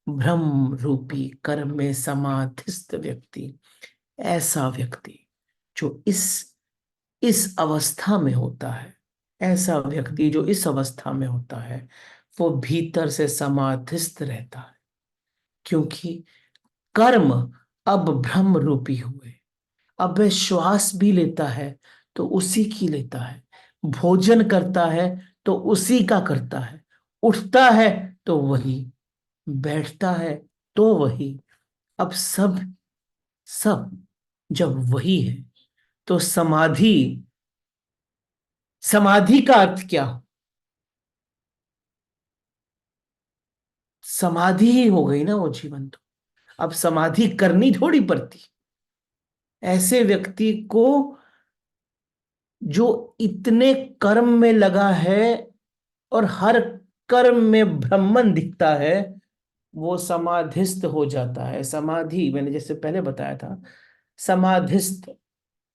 ब्रह्म रूपी कर्म में समाधिस्थ व्यक्ति, ऐसा व्यक्ति जो इस अवस्था में होता है, ऐसा व्यक्ति जो इस अवस्था में होता है, वो भीतर से समाधिस्थ रहता है। क्योंकि कर्म अब ब्रह्म रूपी हुए। अब वह श्वास भी लेता है तो उसी की लेता है, भोजन करता है तो उसी का करता है, उठता है तो वही, बैठता है तो वही। अब सब, सब जब वही है, तो समाधि, समाधि का अर्थ क्या? समाधि ही हो गई ना वो जीवन। तो अब समाधि करनी थोड़ी पड़ती ऐसे व्यक्ति को जो इतने कर्म में लगा है और हर कर्म में ब्रह्मन दिखता है, वो समाधिस्थ हो जाता है। समाधि मैंने जैसे पहले बताया था, समाधिस्थ,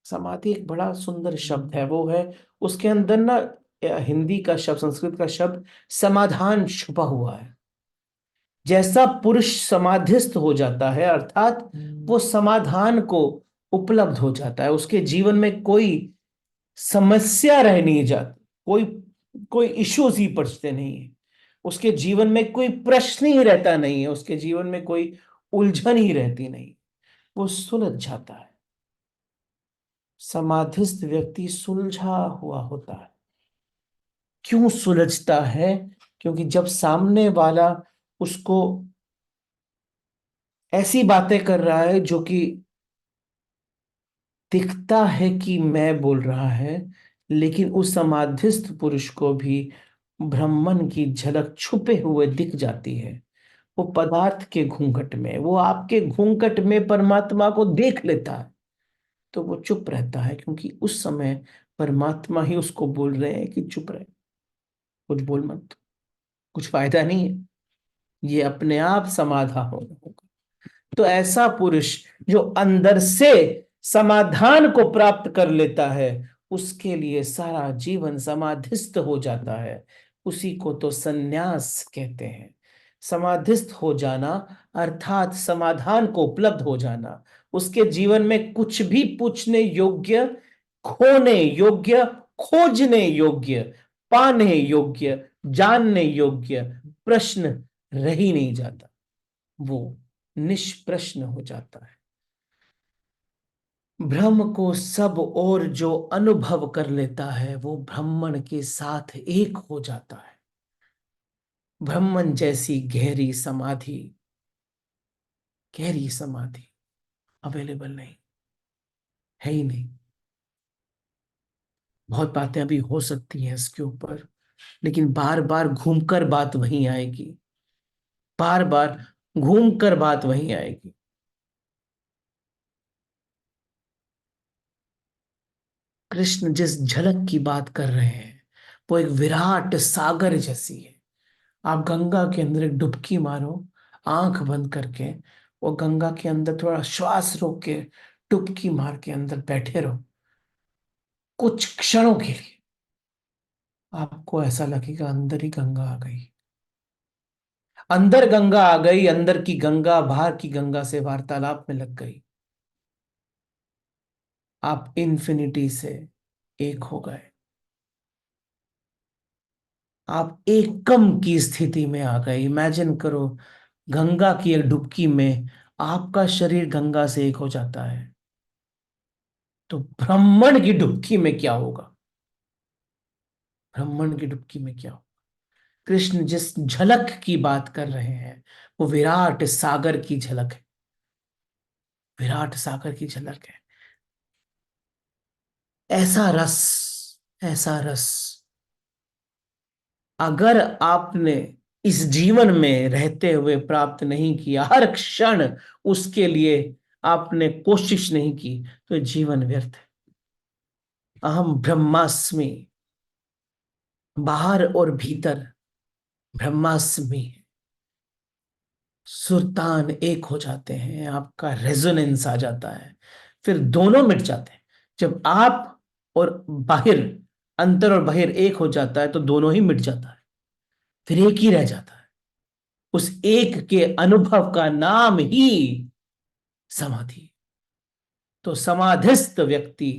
समाधि एक बड़ा सुंदर शब्द है, वो है उसके अंदर ना हिंदी का शब्द, संस्कृत का शब्द समाधान छुपा हुआ है। जैसा पुरुष समाधिस्थ हो जाता है, अर्थात वो समाधान को उपलब्ध हो जाता है, उसके जीवन में कोई समस्या रह नहीं जाती, कोई कोई इश्यूज ही पड़ते नहीं है, उसके जीवन में कोई प्रश्न ही रहता नहीं है, उसके जीवन में कोई उलझन ही रहती नहीं, वो सुलझ जाता है। समाधिस्थ व्यक्ति सुलझा हुआ होता है। क्यों सुलझता है? क्योंकि जब सामने वाला उसको ऐसी बातें कर रहा है जो कि दिखता है कि मैं बोल रहा है, लेकिन उस समाधिस्थ पुरुष को भी ब्रह्मन की झलक छुपे हुए दिख जाती है। वो पदार्थ के घूंघट में, वो आपके घूंघट में परमात्मा को देख लेता है, तो वो चुप रहता है, क्योंकि उस समय परमात्मा ही उसको बोल रहे हैं कि चुप रहे, कुछ बोल मत, कुछ फायदा नहीं है, ये अपने आप समाधान होगा। तो ऐसा पुरुष जो अंदर से समाधान को प्राप्त कर लेता है, उसके लिए सारा जीवन समाधिस्थ हो जाता है। उसी को तो संन्यास कहते हैं। समाधिस्थ हो जाना अर्थात समाधान को उपलब्ध हो जाना, उसके जीवन में कुछ भी पूछने योग्य, खोने योग्य, खोजने योग्य, पाने योग्य, जानने योग्य प्रश्न रह ही नहीं जाता, वो निष्प्रश्न हो जाता है। ब्रह्म को सब और जो अनुभव कर लेता है, वो ब्रह्मन के साथ एक हो जाता है। ब्रह्मन जैसी गहरी समाधि अवेलेबल नहीं, है ही नहीं। बहुत बातें अभी हो सकती हैं इसके ऊपर, लेकिन बार बार घूमकर बात वहीं आएगी, बार बार घूमकर बात वहीं आएगी। कृष्ण जिस झलक की बात कर रहे हैं, वो एक विराट सागर जैसी है। आप गंगा के अंदर एक डुबकी मारो, आंख बंद करके, वो गंगा के अंदर थोड़ा श्वास रोक के डुबकी मार के अंदर बैठे रहो कुछ क्षणों के लिए, आपको ऐसा लगेगा अंदर ही गंगा आ गई, अंदर गंगा आ गई, अंदर की गंगा बाहर की गंगा से वार्तालाप में लग गई, आप इन्फिनिटी से एक हो गए, आप एकम की स्थिति में आ गए। इमेजिन करो, गंगा की एक डुबकी में आपका शरीर गंगा से एक हो जाता है, तो ब्रह्मण की डुबकी में क्या होगा? ब्रह्मण की डुबकी में क्या होगा? कृष्ण जिस झलक की बात कर रहे हैं, वो विराट सागर की झलक है, विराट सागर की झलक है। ऐसा रस, ऐसा रस अगर आपने इस जीवन में रहते हुए प्राप्त नहीं किया, हर क्षण उसके लिए आपने कोशिश नहीं की, तो जीवन व्यर्थ है। अहम ब्रह्मास्मि, बाहर और भीतर ब्रह्मास्मि, सुल्तान एक हो जाते हैं, आपका रेजोनेंस आ जाता है, फिर दोनों मिट जाते हैं। जब आप और बाहिर, अंतर और बाहिर एक हो जाता है, तो दोनों ही मिट जाता है, फिर एक ही रह जाता है। उस एक के अनुभव का नाम ही समाधि। तो समाधिस्थ व्यक्ति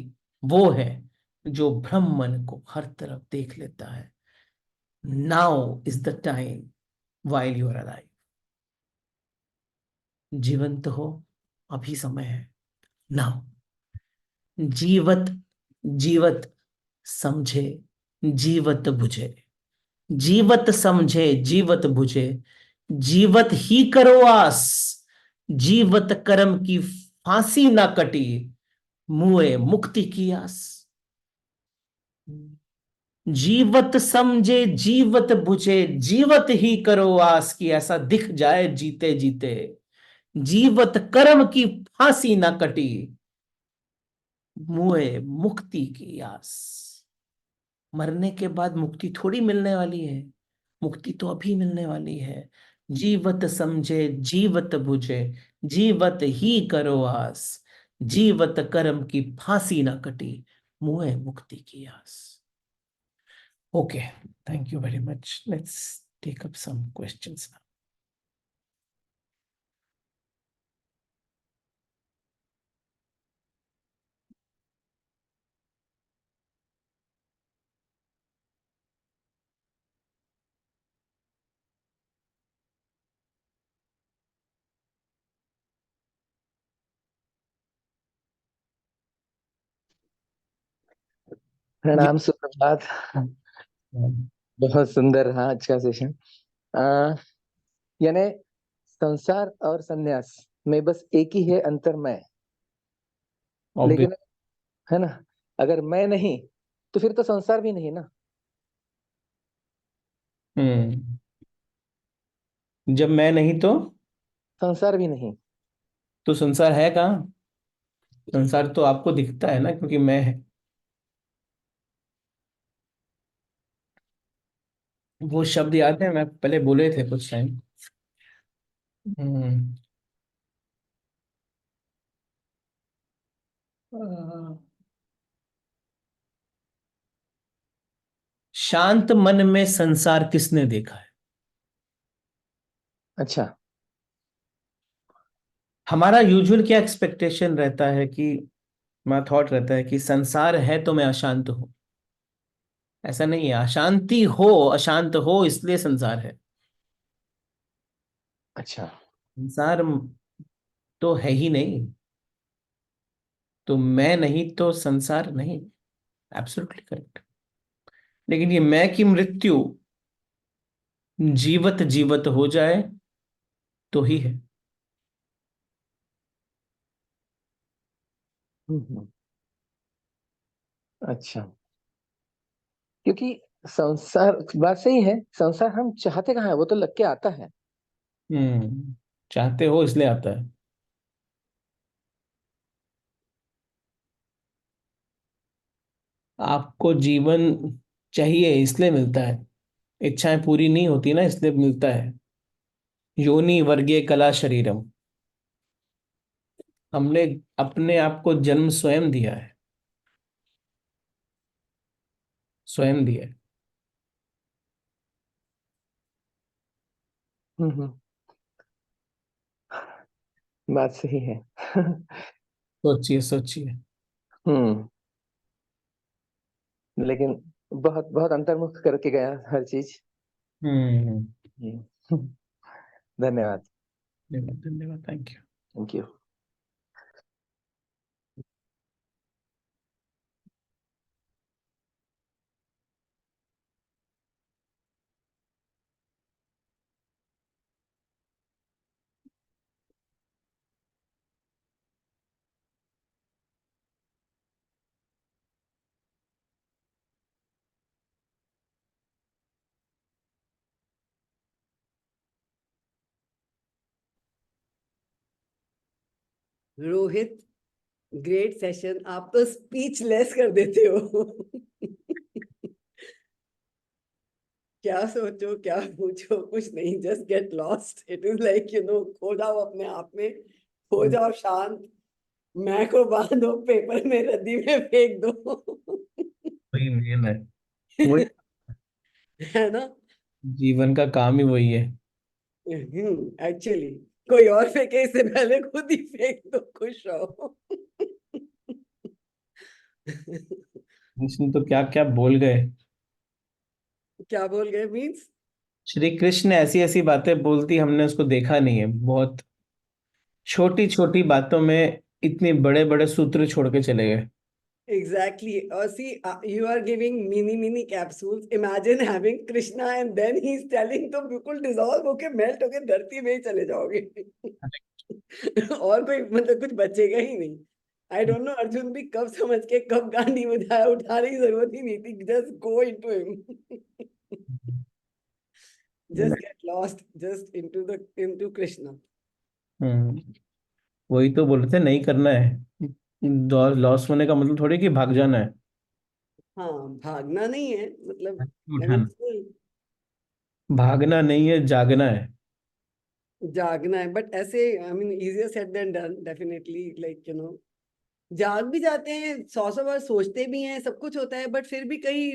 वो है जो ब्रह्मन को हर तरफ देख लेता है। Now is the time while you are alive, जीवंत हो, अभी समय है। नाउ जीवत, जीवत समझे, जीवत बुझे, जीवत समझे, जीवत बुझे, जीवत ही करो आस, जीवत कर्म की फांसी ना कटी, मुए मुक्ति की आस। जीवत समझे, जीवत बुझे, जीवत ही करो आस, की ऐसा दिख जाए जीते जीते, जीवत कर्म की फांसी ना कटी, मुए मुक्ति की आस। मरने के बाद मुक्ति थोड़ी मिलने वाली है, मुक्ति तो अभी मिलने वाली है। जीवत समझे, जीवत बुझे, जीवत ही करो आस, जीवत कर्म की फांसी ना कटी, मुए मुक्ति की आस। Okay, thank you very much. Let's take up some questions now. जी। प्रणाम, सुप्रभात। बहुत सुंदर रहा आज का सेशन। आ, यानी संसार और संन्यास में बस एक ही है अंतर, मैं। ऑब्वियस। लेकिन है ना, अगर मैं नहीं तो फिर तो संसार भी नहीं ना। हम्म। जब मैं नहीं संसार भी नहीं। तो संसार है कहाँ? संसार तो आपको दिखता है ना, क्योंकि मैं है। वो शब्द याद है, मैं पहले बोले थे कुछ टाइम। हम्म। अ, शांत मन में संसार किसने देखा है? अच्छा। हमारा यूजुअल क्या एक्सपेक्टेशन रहता है कि, हमारा थॉट रहता है कि संसार है तो मैं अशांत हूं। ऐसा नहीं है, अशांति हो, अशांत हो इसलिए संसार है। अच्छा। संसार तो है ही नहीं, तो मैं नहीं तो संसार नहीं। Absolutely correct. लेकिन ये मैं की मृत्यु जीवत जीवत हो जाए तो ही है। हम्म। अच्छा, क्योंकि संसार, बात सही है, संसार हम चाहते कहाँ है, वो तो लग के आता है। चाहते हो इसलिए आता है। आपको जीवन चाहिए इसलिए मिलता है। इच्छाएं पूरी नहीं होती ना, इसलिए मिलता है। योनि वर्गे कला शरीरम। हमने अपने आप को जन्म स्वयं दिया है, स्वयं दिया है। हम्म। बात सही है। सोचिए सोचिए। हम्म। लेकिन बहुत बहुत अंतर्मुख करके गया हर चीज। हम्म। हम्म। धन्यवाद। धन्यवाद धन्यवाद, thank you. Thank you. Rohit, great session. आप तो स्पीचलेस कर देते हो। क्या सोचो क्या पूछो, कुछ नहीं, just get lost. It is like खो जाओ अपने आप में, हो जाओ शांत। मैं को बांधो, पेपर में रद्दी में फेंक दो। वही मेन है, वही है ना? जीवन का काम ही वही है। एक्चुअली कोई और फेंके इससे पहले खुद ही फेंक दो, खुश रहो। कृष्ण तो क्या क्या बोल गए। क्या बोल गए मीन्स? श्री कृष्ण ऐसी ऐसी बातें बोलती, हमने उसको देखा नहीं है। बहुत छोटी छोटी बातों में इतने बड़े बड़े सूत्र छोड़ के चले गए। Exactly. See, you are giving mini capsules. Imagine having Krishna and then he's telling, तो बिल्कुल dissolve होके मेल्ट होके धरती में ही चले जाओगे। और कोई मतलब कुछ बचेगा ही नहीं। आई डोंट नो अर्जुन भी कब समझ के कब गांडी बजाया, उठाने की जरूरत ही नहीं थी। Just go into him. Just get lost, just into Krishna. Hmm. वही तो बोल रहे थे, नहीं करना है। लॉस होने का मतलब थोड़ी कि भाग जाना है। हाँ, भागना नहीं है मतलब। आई मीन उठाना। भागना नहीं है, जागना है। जागना है, बट ऐसे I mean easier said than done definitely. जाग भी जाते हैं, सौ सौ बार सोचते भी हैं, सब कुछ होता है, बट फिर भी कहीं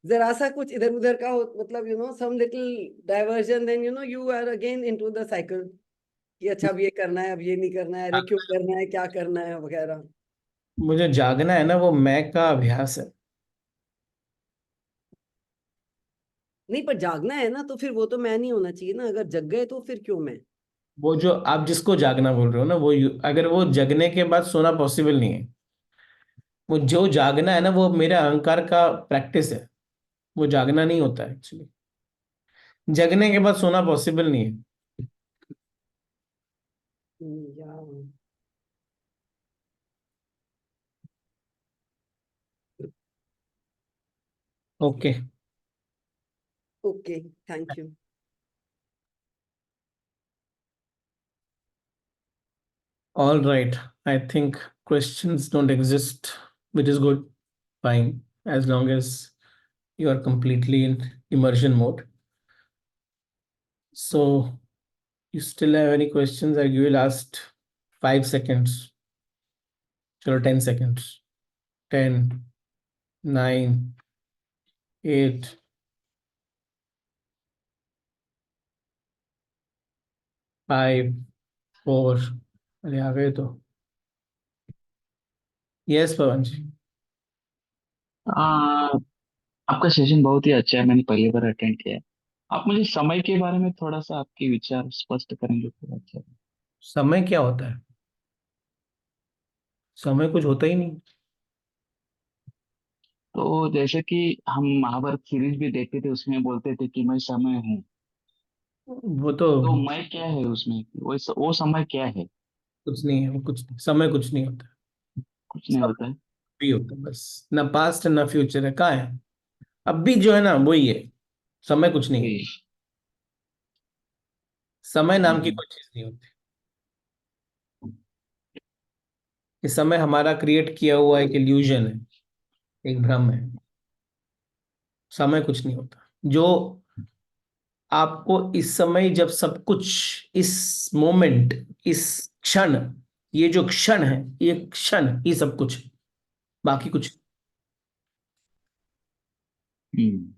जरा सा कुछ इधर उधर का मतलब some little diversion, then you are again into the cycle कि अच्छा अब ये करना है, अब ये नहीं करना है, अरे क्यों करना है, क्या करना है वगैरह। मुझे जागना है ना, वो मैं का अभ्यास है। नहीं, पर जागना है ना, तो फिर वो तो मैं नहीं होना चाहिए ना। अगर जग गए तो फिर क्यों मैं? वो जो आप जिसको जागना बोल रहे हो ना, वो अगर वो जगने के बाद सोना पॉसिबल नहीं है। वो जो जागना है ना, वो मेरे अहंकार का प्रैक्टिस है। वो जागना नहीं होता है एक्चुअली। जगने के बाद सोना पॉसिबल नहीं है। Yeah. Okay. Okay. Thank you. All right. I think questions don't exist, which is good. Fine. As long as you are completely in immersion mode. So, you still have any questions? I give you last 5 seconds. Chalo, 10 seconds. 10, 9, 8, 5, 4. अरे आ गए तो। यस पवन जी। आ, आपका सेशन बहुत ही अच्छा है, मैंने पहली बार अटेंड किया है। आप मुझे समय के बारे में थोड़ा सा आपके विचार स्पष्ट करेंगे तो अच्छा है। समय क्या होता है? समय कुछ होता ही नहीं। तो जैसे कि हम महाभारत सीरीज भी देखते थे, उसमें बोलते थे कि मैं समय हूँ। वो तो तो मैं क्या है उसमें, वो समय क्या है? कुछ नहीं है। वो कुछ समय कुछ नहीं होता। कुछ नहीं होता है। भी होता है बस। ना पास्ट है ना फ्यूचर है। कहाँ है? अब भी जो है ना वही है। समय कुछ नहीं है। वही। समय नाम की हम्म, कोई चीज नहीं होती। ये समय हमारा क्रिएट किया हुआ एक इल्यूजन है, एक भ्रम है। समय कुछ नहीं होता। जो आपको इस समय, जब सब कुछ, इस मोमेंट, इस क्षण, ये जो क्षण है, ये क्षण ही सब कुछ है। बाकी कुछ। हम्म,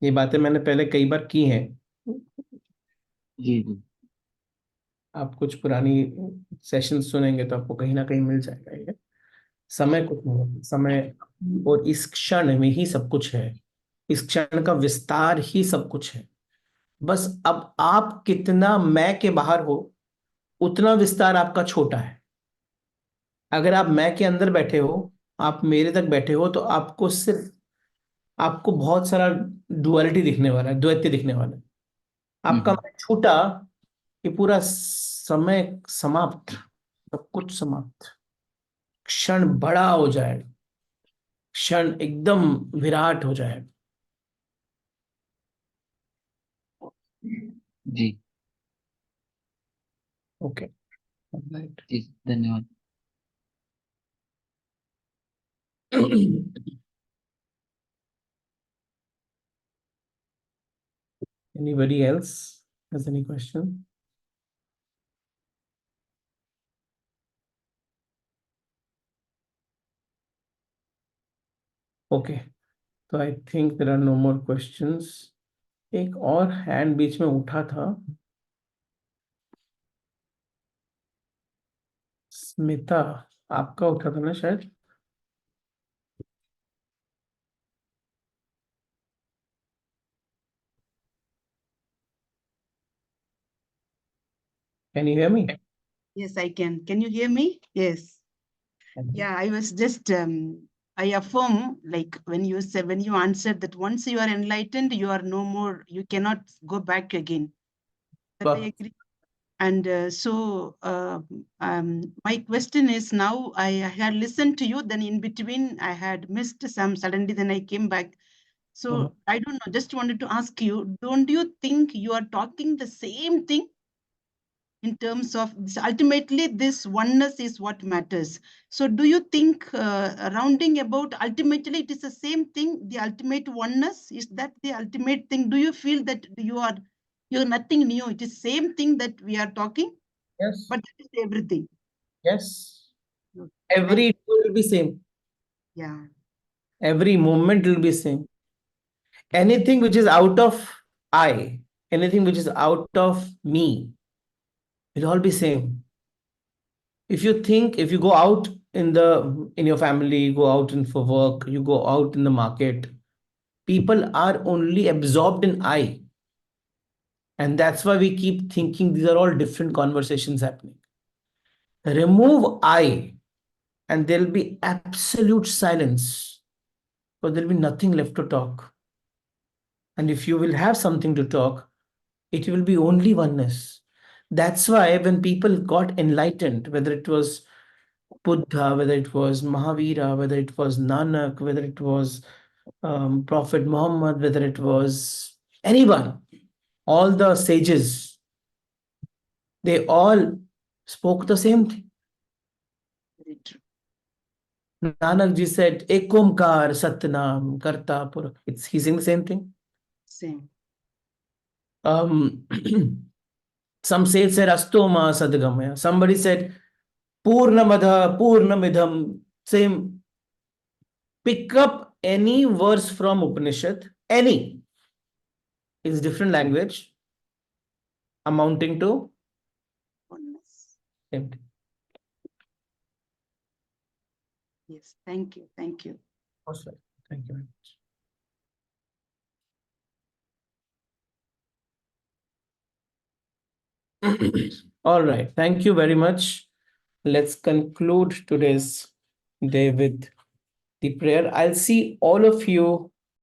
ये बातें मैंने पहले कई बार की हैं। जी जी। आप कुछ पुरानी सेशन सुनेंगे तो आपको कहीं ना कहीं मिल जाएगा ये। समय कुछ नहीं होता। समय और इस क्षण में ही सब कुछ है। इस क्षण का विस्तार ही सब कुछ है। बस अब आप कितना मैं के बाहर हो, उतना विस्तार आपका छोटा है। अगर आप मैं के अंदर बैठे हो, आप मेरे तक बैठे हो, तो आपको सिर्फ, आपको बहुत सारा डुअलिटी दिखने वाला है, द्वैत दिखने वाला है। आपका हम्म, मैं छूटा कि पूरा समय समाप्त, सब कुछ समाप्त। क्षण बड़ा हो जाएगा। क्षण एकदम विराट हो जाएगा। जी ओके। राइट। जी, धन्यवाद। Anybody else has any question? Okay, so I think there are no more questions. एक और हैंड बीच में उठा था, स्मिता। आपका उठा था ना शायद? Can you hear me? Yes, I can. Can you hear me? Yes. Yeah, I was just, I affirm, like when you said, when you answered that once you are enlightened, you are no more, you cannot go back again. That I But agree. And my question is now, I had listened to you, then in between I had missed some, suddenly then I came back. So I don't know, just wanted to ask you, don't you think you are talking the same thing? In terms of ultimately this oneness is what matters. So do you think rounding about ultimately it is the same thing, the ultimate oneness, is that the ultimate thing? Do you feel that you're nothing new, it is same thing that we are talking, yes, but it is everything? yes. Okay. Every day will be same. Yeah. Every moment will be same. Anything which is out of I, anything which is out of me, will all be same. If you think, if you go out in your family, you go out in for work, you go out in the market, people are only absorbed in I. And that's why we keep thinking these are all different conversations happening. Remove I, and there'll be absolute silence, but there'll be nothing left to talk. And if you will have something to talk, it will be only oneness. That's why when people got enlightened, whether it was Buddha, whether it was Mahavira, whether it was Nanak, whether it was Prophet Muhammad, whether it was anyone, all the sages, they all spoke the same thing. Very true. Nanak ji said, Ek Omkar Satnam Karta Pur. He's saying the same thing. Same. Some said Astoma Sadgamaya. Somebody said Purnamadha Purnamidham. Same. Pick up any verse from Upanishad, any. It's different language, amounting to Oneness. same thing. Yes. Thank you. Thank you. Awesome. Thank you very much. All right. Thank you very much. Let's conclude today's day with the prayer. I'll see all of you